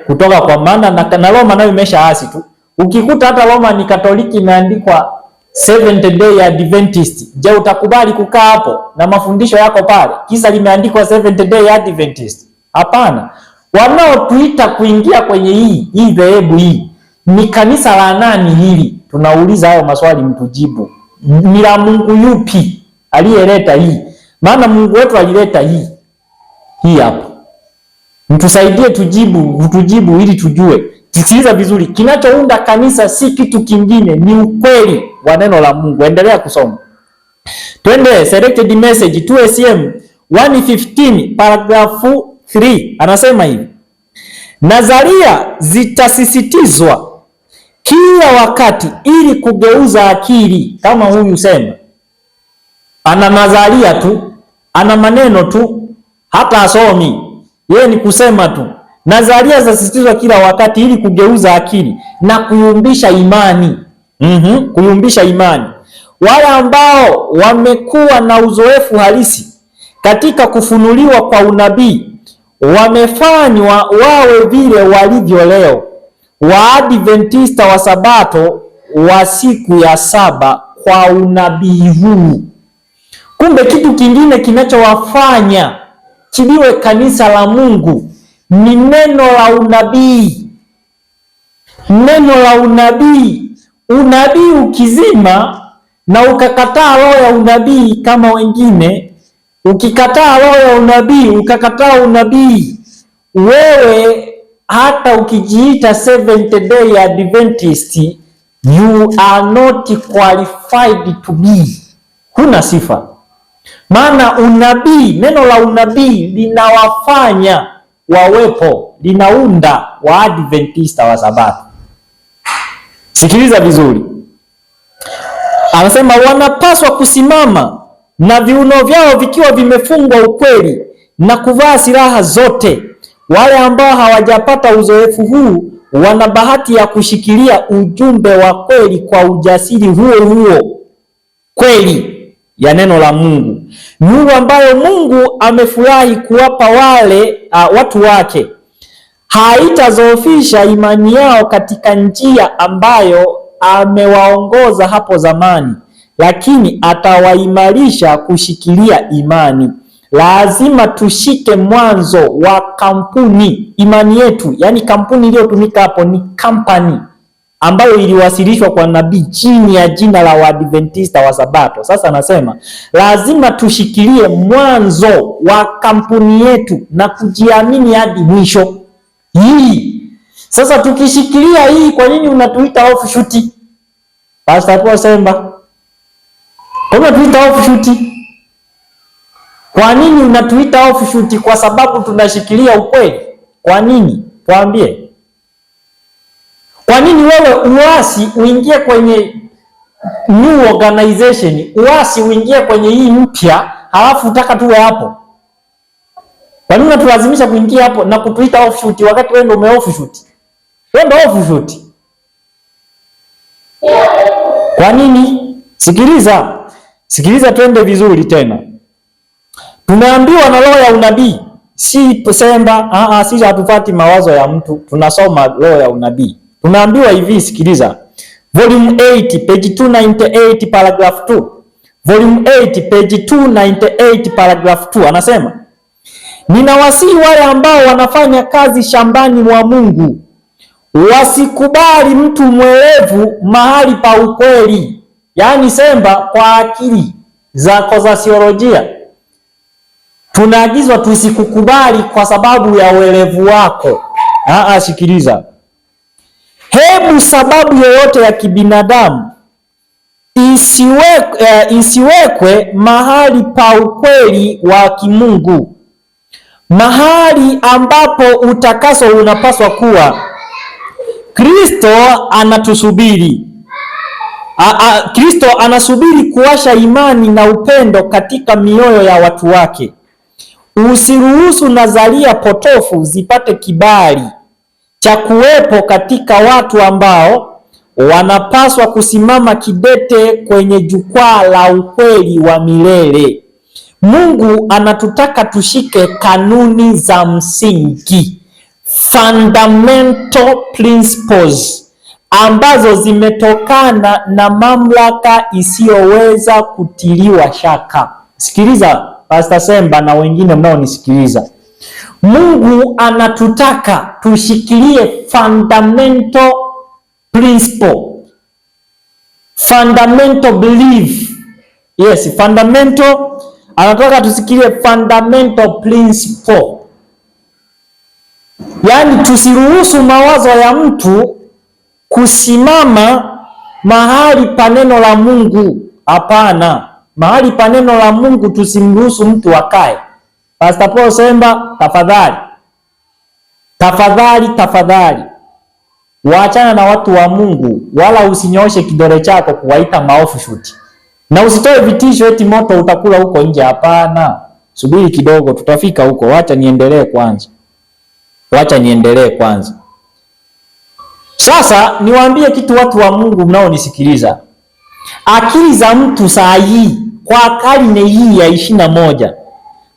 Speaker 1: kutoka kwa maana na Roma nayo imeshaasi tu. Ukikuta hata Romani Katoliki imeandikwa Seventh Day Adventist, je, utakubali kukaa hapo na mafundisho yako pale kisa limeandikwa Seventh Day Adventist? Hapana. Wanaotuita kuingia kwenye hii dhehebu hii ni kanisa la nani hili? tunauliza hayo maswali mtujibu. Ni la Mungu yupi aliyeleta hii? Maana Mungu wetu alileta hii hapa. Mtusaidie tujibu ili tujue. Sikiliza vizuri, kinachounda kanisa si kitu kingine, ni ukweli wa neno la Mungu. Endelea kusoma. Twende selected message 2SM 115 paragrafu 3. Anasema hivi: nadharia zitasisitizwa kila wakati ili kugeuza akili. Kama huyu sema ana nadharia tu, ana maneno tu, hata asomi, yeye ni kusema tu. Nadharia zasisitizwa kila wakati ili kugeuza akili na kuyumbisha imani. Kuyumbisha imani. Wale ambao wamekuwa na uzoefu halisi katika kufunuliwa kwa unabii wamefanywa wawe vile walivyo leo, Waadventista wa Sabato wa siku ya saba kwa unabii huu. Kumbe kitu kingine kinachowafanya kiliwe kanisa la Mungu ni neno la unabii. Neno la unabii. Unabii ukizima na ukakataa roho ya unabii kama wengine, ukikataa roho ya unabii, ukakataa unabii, wewe hata ukijiita Seventh Day Adventist, you are not qualified to be. Huna sifa. Maana unabii, neno la unabii linawafanya wawepo, linaunda Waadventista wa Sabato. Sikiliza vizuri. Anasema wanapaswa kusimama na viuno vyao vikiwa vimefungwa ukweli na kuvaa silaha zote. Wale ambao hawajapata uzoefu huu wana bahati ya kushikilia ujumbe wa kweli kwa ujasiri huo kweli ya neno la Mungu. Nuru ambayo Mungu amefurahi kuwapa wale watu wake haitazofisha imani yao katika njia ambayo amewaongoza hapo zamani, lakini atawaimarisha kushikilia imani. Lazima tushike mwanzo wa kampuni imani yetu. Yani kampuni iliyotumika hapo ni company ambayo iliwasilishwa kwa nabii chini ya jina la Waadventista wa Sabato. Sasa anasema lazima tushikilie mwanzo wa kampuni yetu na kujiamini hadi mwisho. Hii sasa tukishikilia hii, kwa nini unatuita offshoot? Pastor Paul Semba, unatuita offshoot? Kwa nini unatuita offshoot? Kwa sababu tunashikilia ukweli. Kwa nini? Tuambie. Kwa nini wewe uasi uingie kwenye new organization, uasi uingie kwenye hii mpya, halafu utaka tuwe hapo? Kwa nini unatulazimisha kuingia hapo na kutuita offshoot wakati wewe ndio umeoffshoot? Wewe ndio offshoot. Kwa nini? Sikiliza twende vizuri tena. Tumeambiwa na roho ya unabii, si Semba, sisi hatufuati mawazo ya mtu, tunasoma roho ya unabii. Tumeambiwa hivi, sikiliza. Volume 8 page 298 paragraph 2. Volume 8 page 298 paragraph 2 anasema, ninawasihi wale ambao wanafanya kazi shambani mwa Mungu wasikubali mtu mwerevu mahali pa ukweli. Yaani Semba, kwa akili zako za theolojia tunaagizwa tusikukubali kwa sababu ya uelevu wako. Sikiliza. Hebu sababu yoyote ya kibinadamu isiwekwe mahali pa ukweli wa kimungu, mahali ambapo utakaso unapaswa kuwa. Kristo anatusubiri. Kristo anasubiri kuwasha imani na upendo katika mioyo ya watu wake. Usiruhusu nadharia potofu zipate kibali cha kuwepo katika watu ambao wanapaswa kusimama kidete kwenye jukwaa la ukweli wa milele. Mungu anatutaka tushike kanuni za msingi, fundamental principles, ambazo zimetokana na mamlaka isiyoweza kutiliwa shaka. Sikiliza Pastor Semba na wengine mnaonisikiliza. Mungu anatutaka tushikilie fundamental principle, fundamental belief. Yes, fundamental, anataka tusikilie fundamental principle. Yaani tusiruhusu mawazo ya mtu kusimama mahali pa neno la Mungu. Hapana, mahali pa neno la Mungu tusimruhusu mtu akae. Pastor Paul Semba, tafadhali waachana na watu wa Mungu, wala usinyoshe kidole chako kuwaita maofishuti, na usitoe vitisho eti moto utakula huko nje. Hapana, subiri kidogo, tutafika huko. Wacha niendelee kwanza. Sasa niwaambie kitu, watu wa Mungu mnaonisikiliza, akili za mtu saa hii, kwa karne hii ya 21,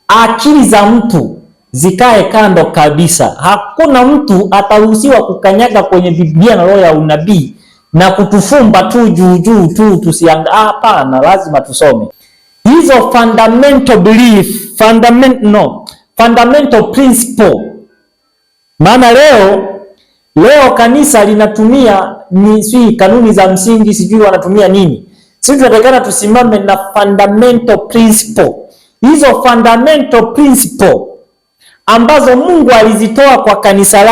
Speaker 1: akili za mtu zikae kando kabisa. Hakuna mtu ataruhusiwa kukanyaga kwenye Biblia na roho ya unabii na kutufumba tu juu tu tusianga. Hapana, lazima tusome hizo fundamental belief, fundamental principle. Maana leo kanisa linatumia kanuni za msingi, sijui wanatumia nini. Sisi tunatakana tusimame na fundamental principle. Hizo fundamental principle ambazo Mungu alizitoa kwa kanisa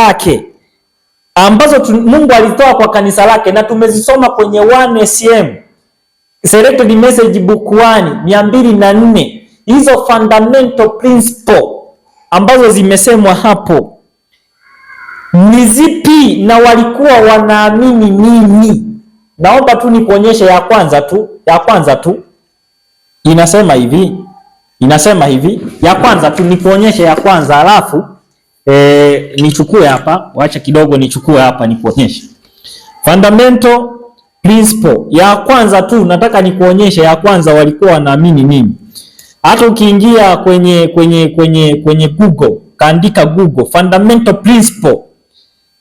Speaker 1: lake, na tumezisoma kwenye 1SM Selected Message Book 1 204. Hizo fundamental principle ambazo zimesemwa hapo ni zipi na walikuwa wanaamini nini? Naomba tu nikuonyeshe ya kwanza tu. Inasema hivi. Ya kwanza tu nikuonyeshe ya kwanza, alafu nichukue hapa. Wacha kidogo nichukue hapa nikuonyeshe. Fundamental principle ya kwanza tu, nataka nikuonyeshe ya kwanza walikuwa wanaamini nini. Hata ukiingia kwenye Google, kaandika Google fundamental principle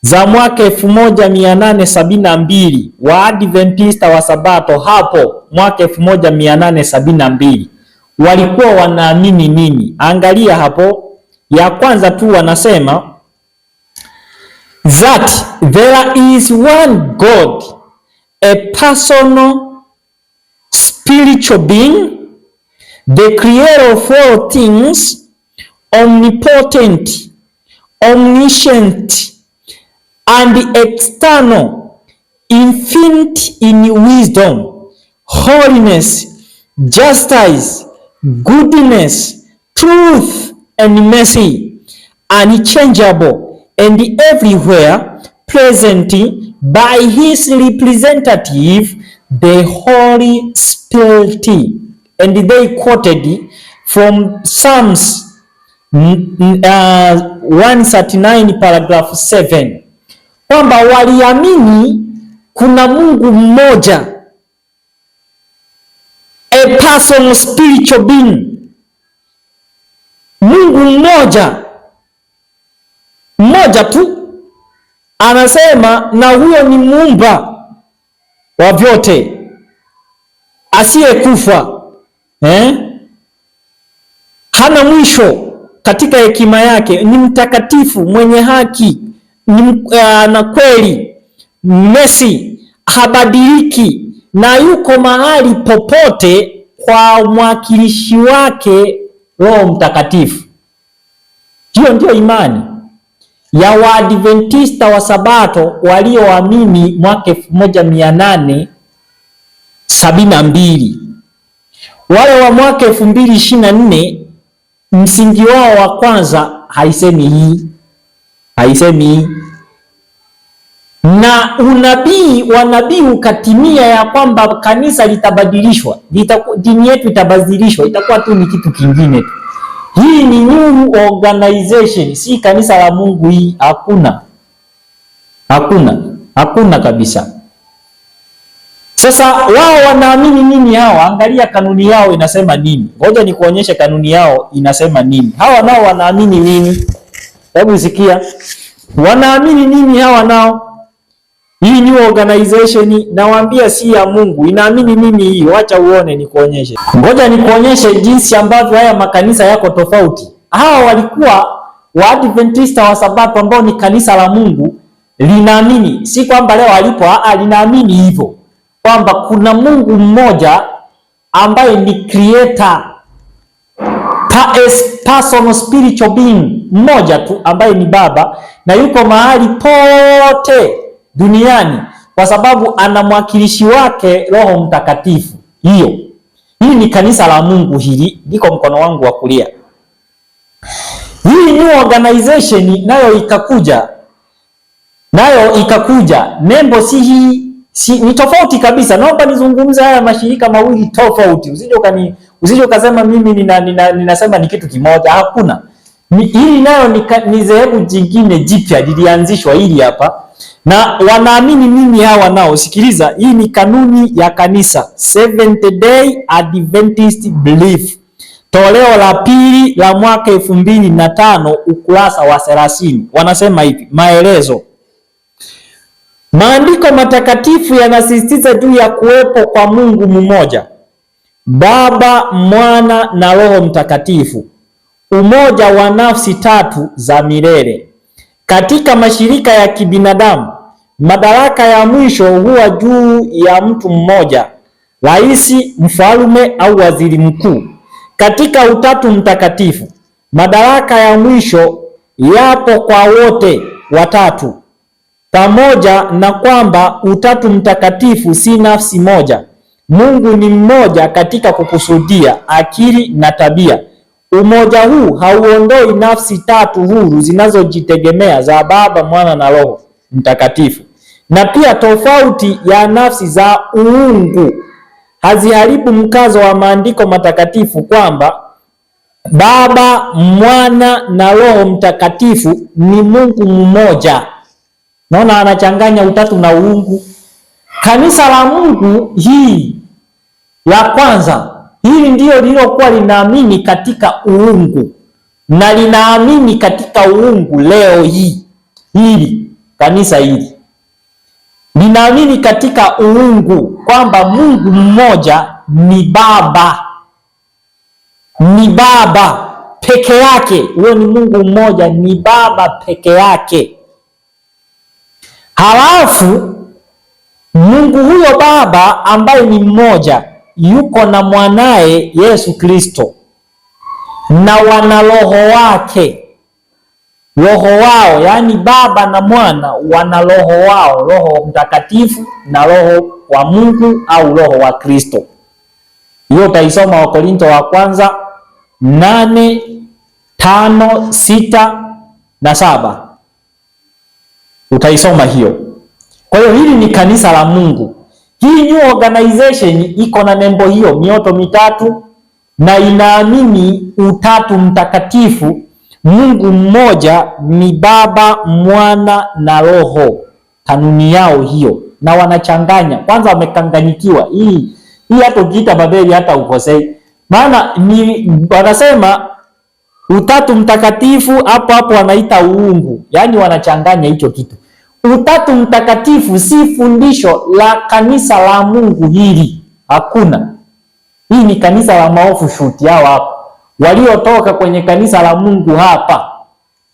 Speaker 1: za mwaka 1872 wa Adventista wa Sabato, hapo mwaka 1872 walikuwa wanaamini nini? Angalia hapo, ya kwanza tu wanasema that there is one God, a personal spiritual being, the creator of all things, omnipotent, omniscient, and external, infinite in wisdom, holiness, justice, goodness, truth, and mercy, unchangeable, and everywhere present by his representative, the Holy Spirit. And they quoted from Psalms 139 paragraph 7 kwamba waliamini kuna Mungu mmoja, a personal spiritual being, Mungu mmoja tu, anasema, na huyo ni muumba wa vyote, asiyekufa, hana mwisho katika hekima yake, ni mtakatifu, mwenye haki, na kweli, mercy, habadiliki, na yuko mahali popote kwa mwakilishi wake Roho Mtakatifu. Hiyo ndio imani ya Waadventista wa Sabato walioamini mwaka 1872. Wale wa mwaka 2024 msingi wao wa kwanza haisemi hii. Na wanabii ukatimia ya kwamba kanisa litabadilishwa, dini yetu itabadilishwa, itakuwa tu ni kitu kingine tu. Hii ni new organization, si kanisa la Mungu hii. Hakuna kabisa. Sasa wao wanaamini nini hawa? Angalia kanuni yao inasema nini. Ngoja nikuonyeshe kanuni yao inasema nini. Hawa nao wanaamini nini? Hebu sikia. Wanaamini nini hawa nao? Hii new organization nawaambia si ya Mungu. Inaamini nini hii? Wacha uone nikuonyeshe. Ngoja nikuonyeshe jinsi ambavyo haya makanisa yako tofauti. Hawa walikuwa Waadventista wa Sabato ambao ni kanisa la Mungu, linaamini, si kwamba leo alipo, linaamini hivyo. kwamba kuna Mungu mmoja ambaye ni creator, personal spiritual being mmoja tu ambaye ni Baba, na yuko mahali pote duniani kwa sababu ana mwakilishi wake Roho Mtakatifu. Hili ni kanisa la Mungu, hili liko mkono wangu wa kulia. Hii new organization nayo ikakuja, nembo ni tofauti kabisa. Naomba nizungumze haya mashirika mawili tofauti, usije ukasema mimi ninasema ni kitu kimoja. Hakuna. Hili nayo ni dhehebu jingine jipya lilianzishwa hili hapa, na wanaamini nini hawa nao? Sikiliza, hii ni kanuni ya kanisa, Seventh Day Adventist Belief, toleo la pili la mwaka 2005, ukurasa wa 30. Wanasema hivi, maelezo: maandiko matakatifu yanasisitiza juu ya kuwepo kwa Mungu mmoja, Baba, Mwana na Roho Mtakatifu, umoja wa nafsi tatu za milele. Katika mashirika ya kibinadamu, madaraka ya mwisho huwa juu ya mtu mmoja, rais, mfalme au waziri mkuu. Katika Utatu Mtakatifu, madaraka ya mwisho yapo kwa wote watatu, pamoja na kwamba Utatu Mtakatifu si nafsi moja. Mungu ni mmoja katika kukusudia, akili na tabia. Umoja huu hauondoi nafsi tatu huru zinazojitegemea za Baba, Mwana na Roho Mtakatifu. Na pia tofauti ya nafsi za uungu haziharibu mkazo wa maandiko matakatifu kwamba Baba, Mwana na Roho Mtakatifu ni Mungu mmoja. Naona anachanganya utatu na uungu. Kanisa la Mungu hii la kwanza, hili ndio lilokuwa linaamini katika uungu na linaamini katika uungu leo hii. Kanisa hili linaamini katika uungu kwamba Mungu mmoja ni Baba peke yake. Huyo ni Mungu mmoja, ni Baba peke yake. Halafu Mungu huyo Baba ambaye ni mmoja yuko na mwanaye Yesu Kristo, na wana roho wake, roho wao, yani Baba na Mwana wana roho wao, Roho Mtakatifu na Roho wa Mungu au Roho wa Kristo. Hiyo utaisoma Wakorintho wa kwanza 8:5, 6 na 7. Utaisoma hiyo. Kwa hiyo hili ni kanisa la Mungu. Hii new organization iko na nembo hiyo, mioto mitatu, na inaamini Utatu Mtakatifu, Mungu mmoja ni Baba, Mwana na Roho. Kanuni yao hiyo, na wanachanganya. Kwanza wamekanganyikiwa. Hii hata ukiita Babeli hata ukosei. Maana ni wanasema Utatu Mtakatifu, hapo wanaita uungu. Yaani wanachanganya hicho kitu. Utatu Mtakatifu si fundisho la kanisa la Mungu hili. Hakuna. Hii ni kanisa la maofu shuti hao hapo. Waliotoka kwenye kanisa la Mungu hapa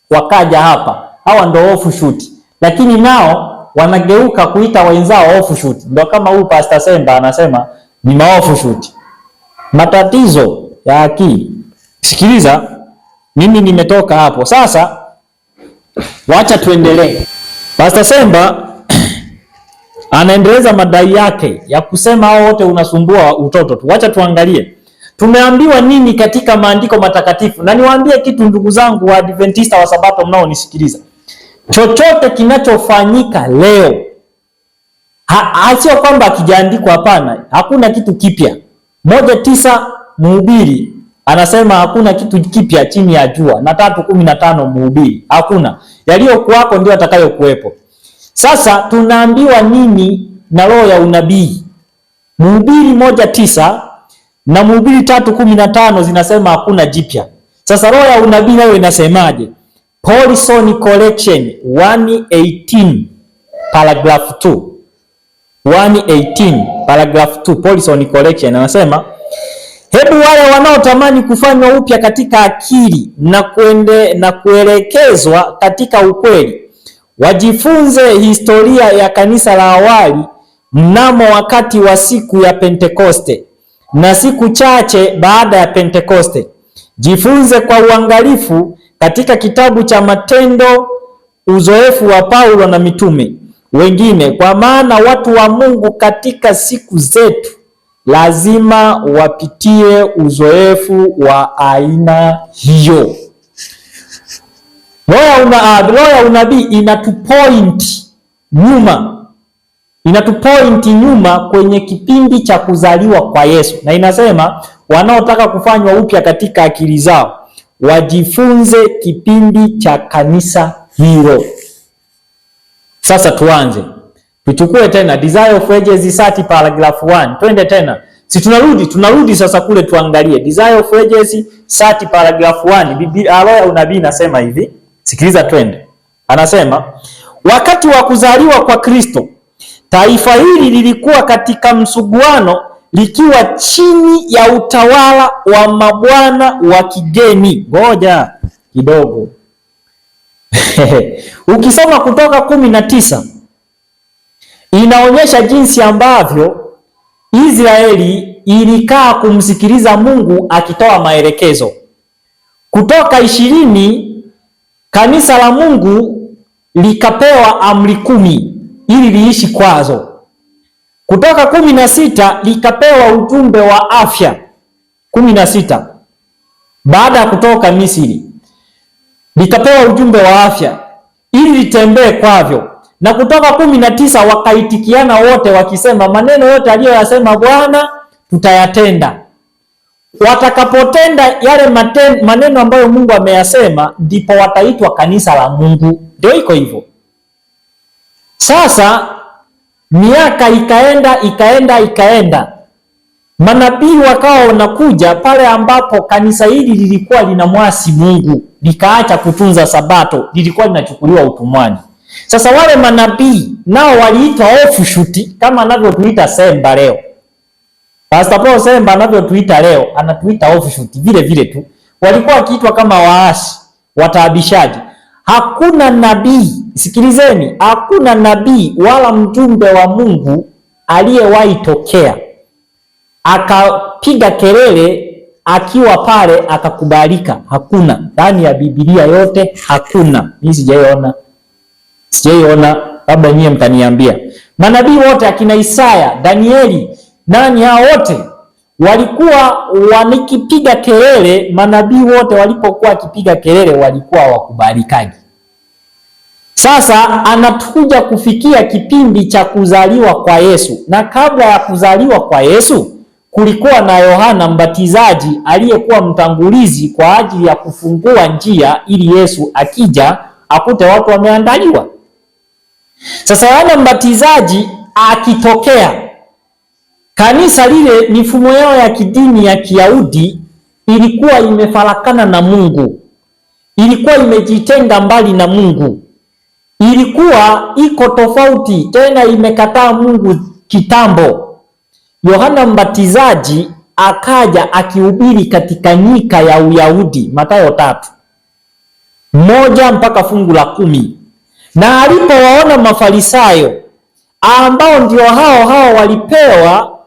Speaker 1: wakaja hapa. Hawa ndio ofu shuti. Lakini nao wanageuka kuita wenzao ofu shuti. Ndio kama huyu Pastor Semba anasema ni maofu shuti. Matatizo ya akili. Sikiliza, mimi nimetoka hapo. Sasa wacha tuendelee. Pastor Semba anaendeleza madai yake ya kusema hao wote unasumbua utoto tu. Wacha tuangalie tumeambiwa nini katika maandiko matakatifu. Na niwaambie kitu, ndugu zangu wa Adventista wa Sabato mnaonisikiliza, chochote kinachofanyika leo sio kwamba kijaandikwa, hapana. Hakuna kitu kipya. 1:9 Mhubiri anasema hakuna kitu kipya chini ya jua, na 3:15 Mhubiri. Hakuna, yaliyokuwako ndio atakayokuwepo. Sasa tunaambiwa nini na roho ya unabii? Mhubiri 1:9 na Mhubiri 3:15 zinasema hakuna jipya. Sasa roho ya unabii nayo inasemaje? Paulson Collection 118 paragraph 2. 118 paragraph 2 Paulson Collection anasema, hebu wale wanaotamani kufanywa upya katika akili na kuelekezwa katika ukweli wajifunze historia ya kanisa la awali mnamo wakati wa siku ya Pentekoste na siku chache baada ya Pentekoste. Jifunze kwa uangalifu katika kitabu cha Matendo uzoefu wa Paulo na mitume wengine, kwa maana watu wa Mungu katika siku zetu lazima wapitie uzoefu wa aina hiyo. Roho ya unabii inatupoint nyuma kwenye kipindi cha kuzaliwa kwa Yesu, na inasema wanaotaka kufanywa upya katika akili zao wajifunze kipindi cha kanisa hilo. Sasa tuchukue tena Desire of Ages 30 paragraph 1. Twende tena. Si tunarudi sasa kule tuangalie Desire of Ages 30 paragraph 1. Roho ya unabii inasema hivi. Sikiliza twende. Anasema wakati wa kuzaliwa kwa Kristo, taifa hili lilikuwa katika msuguano likiwa chini ya utawala wa mabwana wa kigeni. Ngoja kidogo. Ukisoma Kutoka 19 inaonyesha jinsi ambavyo Israeli ilikaa kumsikiliza Mungu akitoa maelekezo. Kutoka 20 kanisa la Mungu likapewa amri 10 ili liishi kwazo. Kutoka 16 likapewa ujumbe wa afya 16 baada ya kutoka Misri. Likapewa ujumbe wa afya ili litembee kwavyo. Na Kutoka 19 wakaitikiana wote wakisema maneno yote aliyoyasema Bwana tutayatenda. Watakapotenda yale maneno ambayo Mungu ameyasema, ndipo wataitwa kanisa la Mungu. Ndio iko hivyo. Sasa miaka ikaenda. Manabii wakawa wanakuja pale ambapo kanisa hili lilikuwa linamwasi Mungu, likaacha kutunza Sabato, lilikuwa linachukuliwa utumwani. Sasa wale manabii nao waliitwa offshoot, kama anavyotuita Semba leo. Pastor Paul Semba anavyotuita leo, anatuita offshoot vile vile tu. Walikuwa wakiitwa kama waasi, wataabishaji. Hakuna nabii, sikilizeni, hakuna nabii wala mjumbe wa Mungu aliyewahi tokea akapiga kelele akiwa pale akakubalika. Hakuna. Ndani ya Biblia yote hakuna. Mimi sijaiona, labda nyie mtaniambia. Manabii wote akina Isaya, Danieli, nani hao wote walikuwa wanikipiga kelele. Manabii wote walipokuwa kipiga kelele walikuwa wakubalikaji. Sasa anatuja kufikia kipindi cha kuzaliwa kwa Yesu, na kabla ya kuzaliwa kwa Yesu kulikuwa na Yohana Mbatizaji aliyekuwa mtangulizi kwa ajili ya kufungua njia ili Yesu akija akute watu wameandaliwa. Sasa Yohana Mbatizaji akitokea, kanisa lile, mifumo yao ya kidini ya Kiyahudi ilikuwa imefarakana na Mungu, ilikuwa imejitenga mbali na Mungu, ilikuwa iko tofauti, tena imekataa Mungu kitambo. Yohana Mbatizaji akaja akihubiri katika nyika ya Uyahudi, Mathayo 3:1 mpaka fungu la 10. Na alipowaona Mafarisayo ambao ndio hao walipewa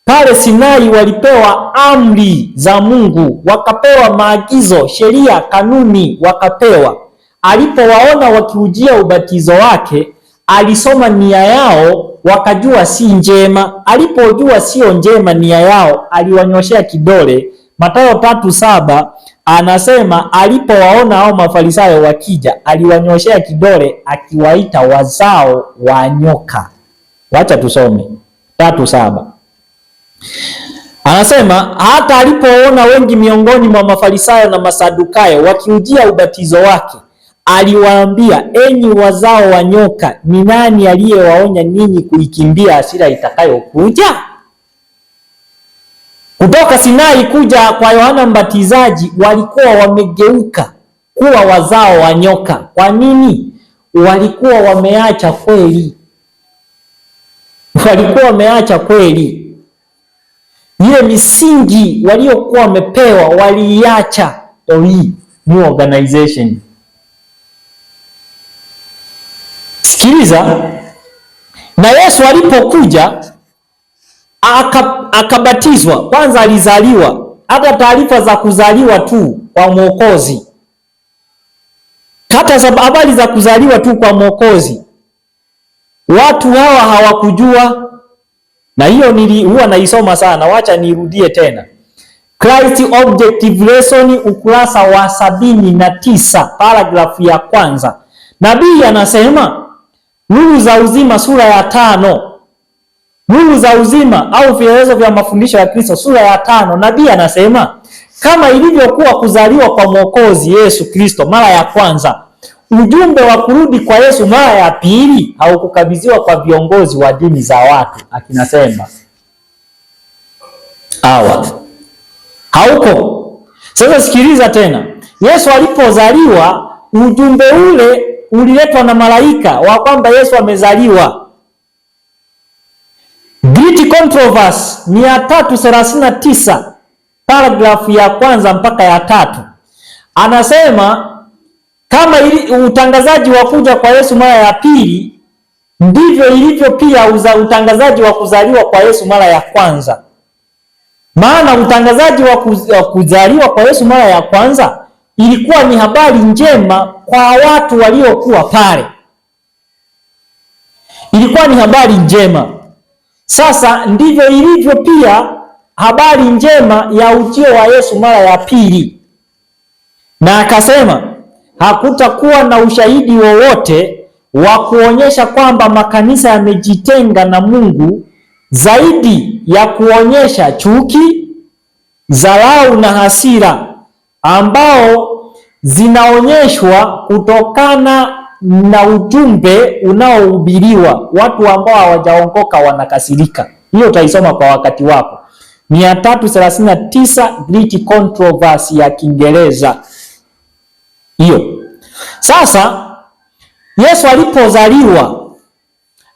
Speaker 1: pale Sinai, walipewa amri za Mungu, wakapewa maagizo, sheria, kanuni wakapewa. Alipowaona wakiujia ubatizo wake, alisoma nia yao, wakajua si njema. Alipojua sio njema nia yao, aliwanyoshea kidole. Mathayo 3:7 anasema alipowaona hao Mafarisayo wakija, aliwanyoshea kidole akiwaita wazao wa nyoka. Wacha tusome 3:7. Anasema hata alipoona wengi miongoni mwa Mafarisayo na Masadukayo wakiujia ubatizo wake, aliwaambia, enyi wazao wa nyoka, ni nani aliyewaonya ninyi kuikimbia hasira itakayokuja? Kutoka Sinai kuja kwa Yohana Mbatizaji walikuwa wamegeuka kuwa wazao wa nyoka. Kwa nini? Walikuwa wameacha kweli. Ile misingi waliokuwa wamepewa waliacha. New organization. Sikiliza, Na Yesu alipokuja akabatizwa, kwanza alizaliwa. Hata taarifa za kuzaliwa tu kwa Mwokozi, hata habari za kuzaliwa tu kwa Mwokozi, watu hawa hawakujua. Na hiyo huwa naisoma sana, wacha nirudie tena. Christ Objective Lesson, ukurasa wa 79, paragrafu ya kwanza. Nabii anasema Nuru za Uzima sura ya 5. Nuru za Uzima au vielelezo vya mafundisho ya Kristo sura ya 5. Nabii anasema kama ilivyokuwa kuzaliwa kwa Mwokozi Yesu Kristo mara ya kwanza, ujumbe wa kurudi kwa Yesu mara ya pili haukukabidhiwa kwa viongozi wa dini za watu akinasema hawa hauko. Sasa sikiliza tena, Yesu alipozaliwa ujumbe ule uliletwa na malaika wa kwamba Yesu amezaliwa. Great Controversy 339 paragrafu ya kwanza mpaka ya 3 anasema kama utangazaji wa kuja kwa Yesu mara ya pili, ndivyo ilivyo pia utangazaji wa kuzaliwa kwa Yesu mara ya kwanza. Maana utangazaji wa kuzaliwa kwa Yesu mara ya kwanza ilikuwa ni habari njema kwa watu waliokuwa pale, ilikuwa ni habari njema. Sasa ndivyo ilivyo pia habari njema ya ujio wa Yesu mara ya pili. Na akasema hakutakuwa na ushahidi wowote wa kuonyesha kwamba makanisa yamejitenga na Mungu zaidi ya kuonyesha chuki, dharau na hasira ambao zinaonyeshwa kutokana na ujumbe unaohubiriwa. Watu ambao hawajaongoka wanakasirika. Hiyo utaisoma kwa wakati wako. 339 Great Controversy ya Kiingereza hiyo. Sasa Yesu alipozaliwa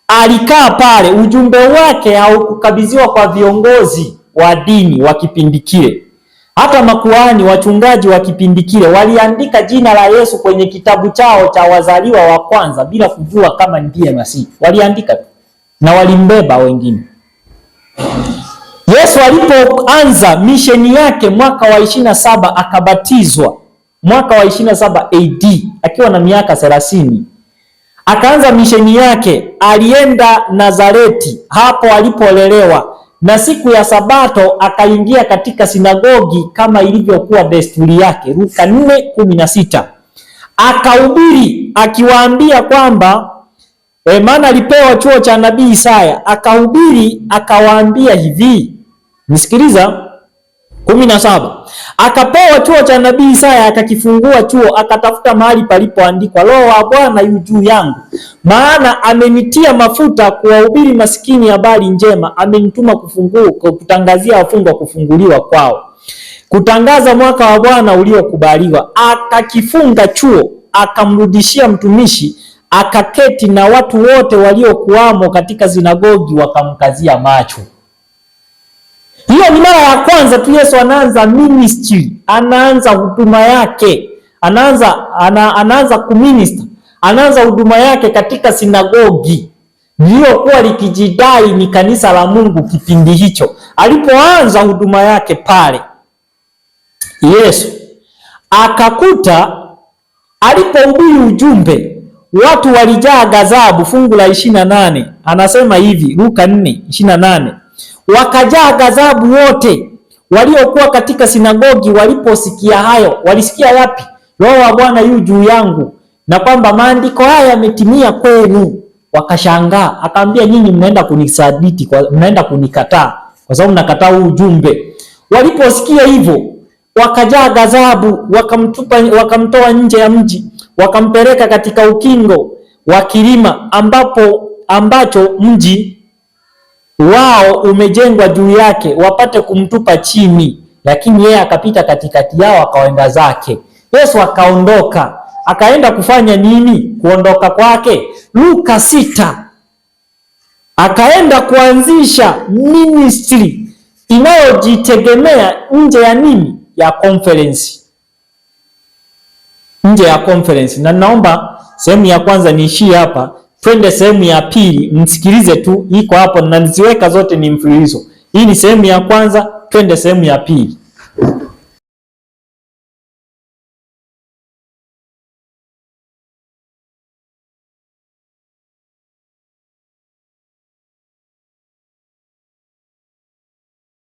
Speaker 1: alikaa pale, ujumbe wake haukukabidhiwa kwa viongozi wa dini wa kipindi kile. Hata makuhani, wachungaji wa kipindi kile waliandika jina la Yesu kwenye kitabu chao cha wazaliwa wa kwanza bila kujua kama ndiye Masihi. Waliandika na walimbeba wengine. Yesu alipoanza misheni yake mwaka wa 27 akabatizwa mwaka wa 27 AD akiwa na miaka 30. Akaanza misheni yake, alienda Nazareti hapo alipolelewa, na siku ya Sabato akaingia katika sinagogi kama ilivyokuwa desturi yake, Luka 4:16. Akahubiri akiwaambia kwamba maana alipewa chuo cha nabii Isaya, akahubiri akawaambia hivi, nisikiliza 17. Akapewa chuo cha nabii Isaya, akakifungua chuo, akatafuta mahali palipoandikwa, Roho wa Bwana yu juu yangu, maana amenitia mafuta kuwahubiri masikini habari njema, amenituma kutangazia wafungwa kufunguliwa kwao, kutangaza mwaka wa Bwana uliokubaliwa. Akakifunga chuo, akamrudishia mtumishi, akaketi, na watu wote waliokuwamo katika sinagogi wakamkazia macho. Hiyo ni mara ya kwanza tu Yesu anaanza ministry, anaanza huduma yake, anaanza kuminister, anaanza huduma yake katika sinagogi lililokuwa likijidai ni kanisa la Mungu kipindi hicho. Alipoanza huduma yake pale, Yesu akakuta alipohubiri ujumbe, watu walijaa ghadhabu. Fungu la 28 anasema hivi, Luka 4:28. Wakajaa ghadhabu wote waliokuwa katika sinagogi waliposikia hayo. Walisikia wapi? Roho wa Bwana yu juu yangu, na kwamba maandiko haya yametimia kwenu. Wakashangaa. Akaambia, nyinyi mnaenda kunisaditi, mnaenda kunikataa kwa sababu mnakataa huu ujumbe. Waliposikia hivyo wakajaa ghadhabu, wakamtoa nje ya mji, wakampeleka katika ukingo wa kilima ambacho mji wao umejengwa juu yake, wapate kumtupa chini, lakini yeye akapita katikati yao akaenda zake. Yesu akaondoka. Akaenda kufanya nini? Kuondoka kwake, Luka 6, akaenda kuanzisha ministry inayojitegemea nje ya nini? Ya conference. Nje ya conference. Na naomba sehemu ya kwanza niishie hapa, twende sehemu ya pili, msikilize tu, iko hapo na niziweka zote ni mfululizo. Hii ni sehemu ya kwanza, twende sehemu ya pili.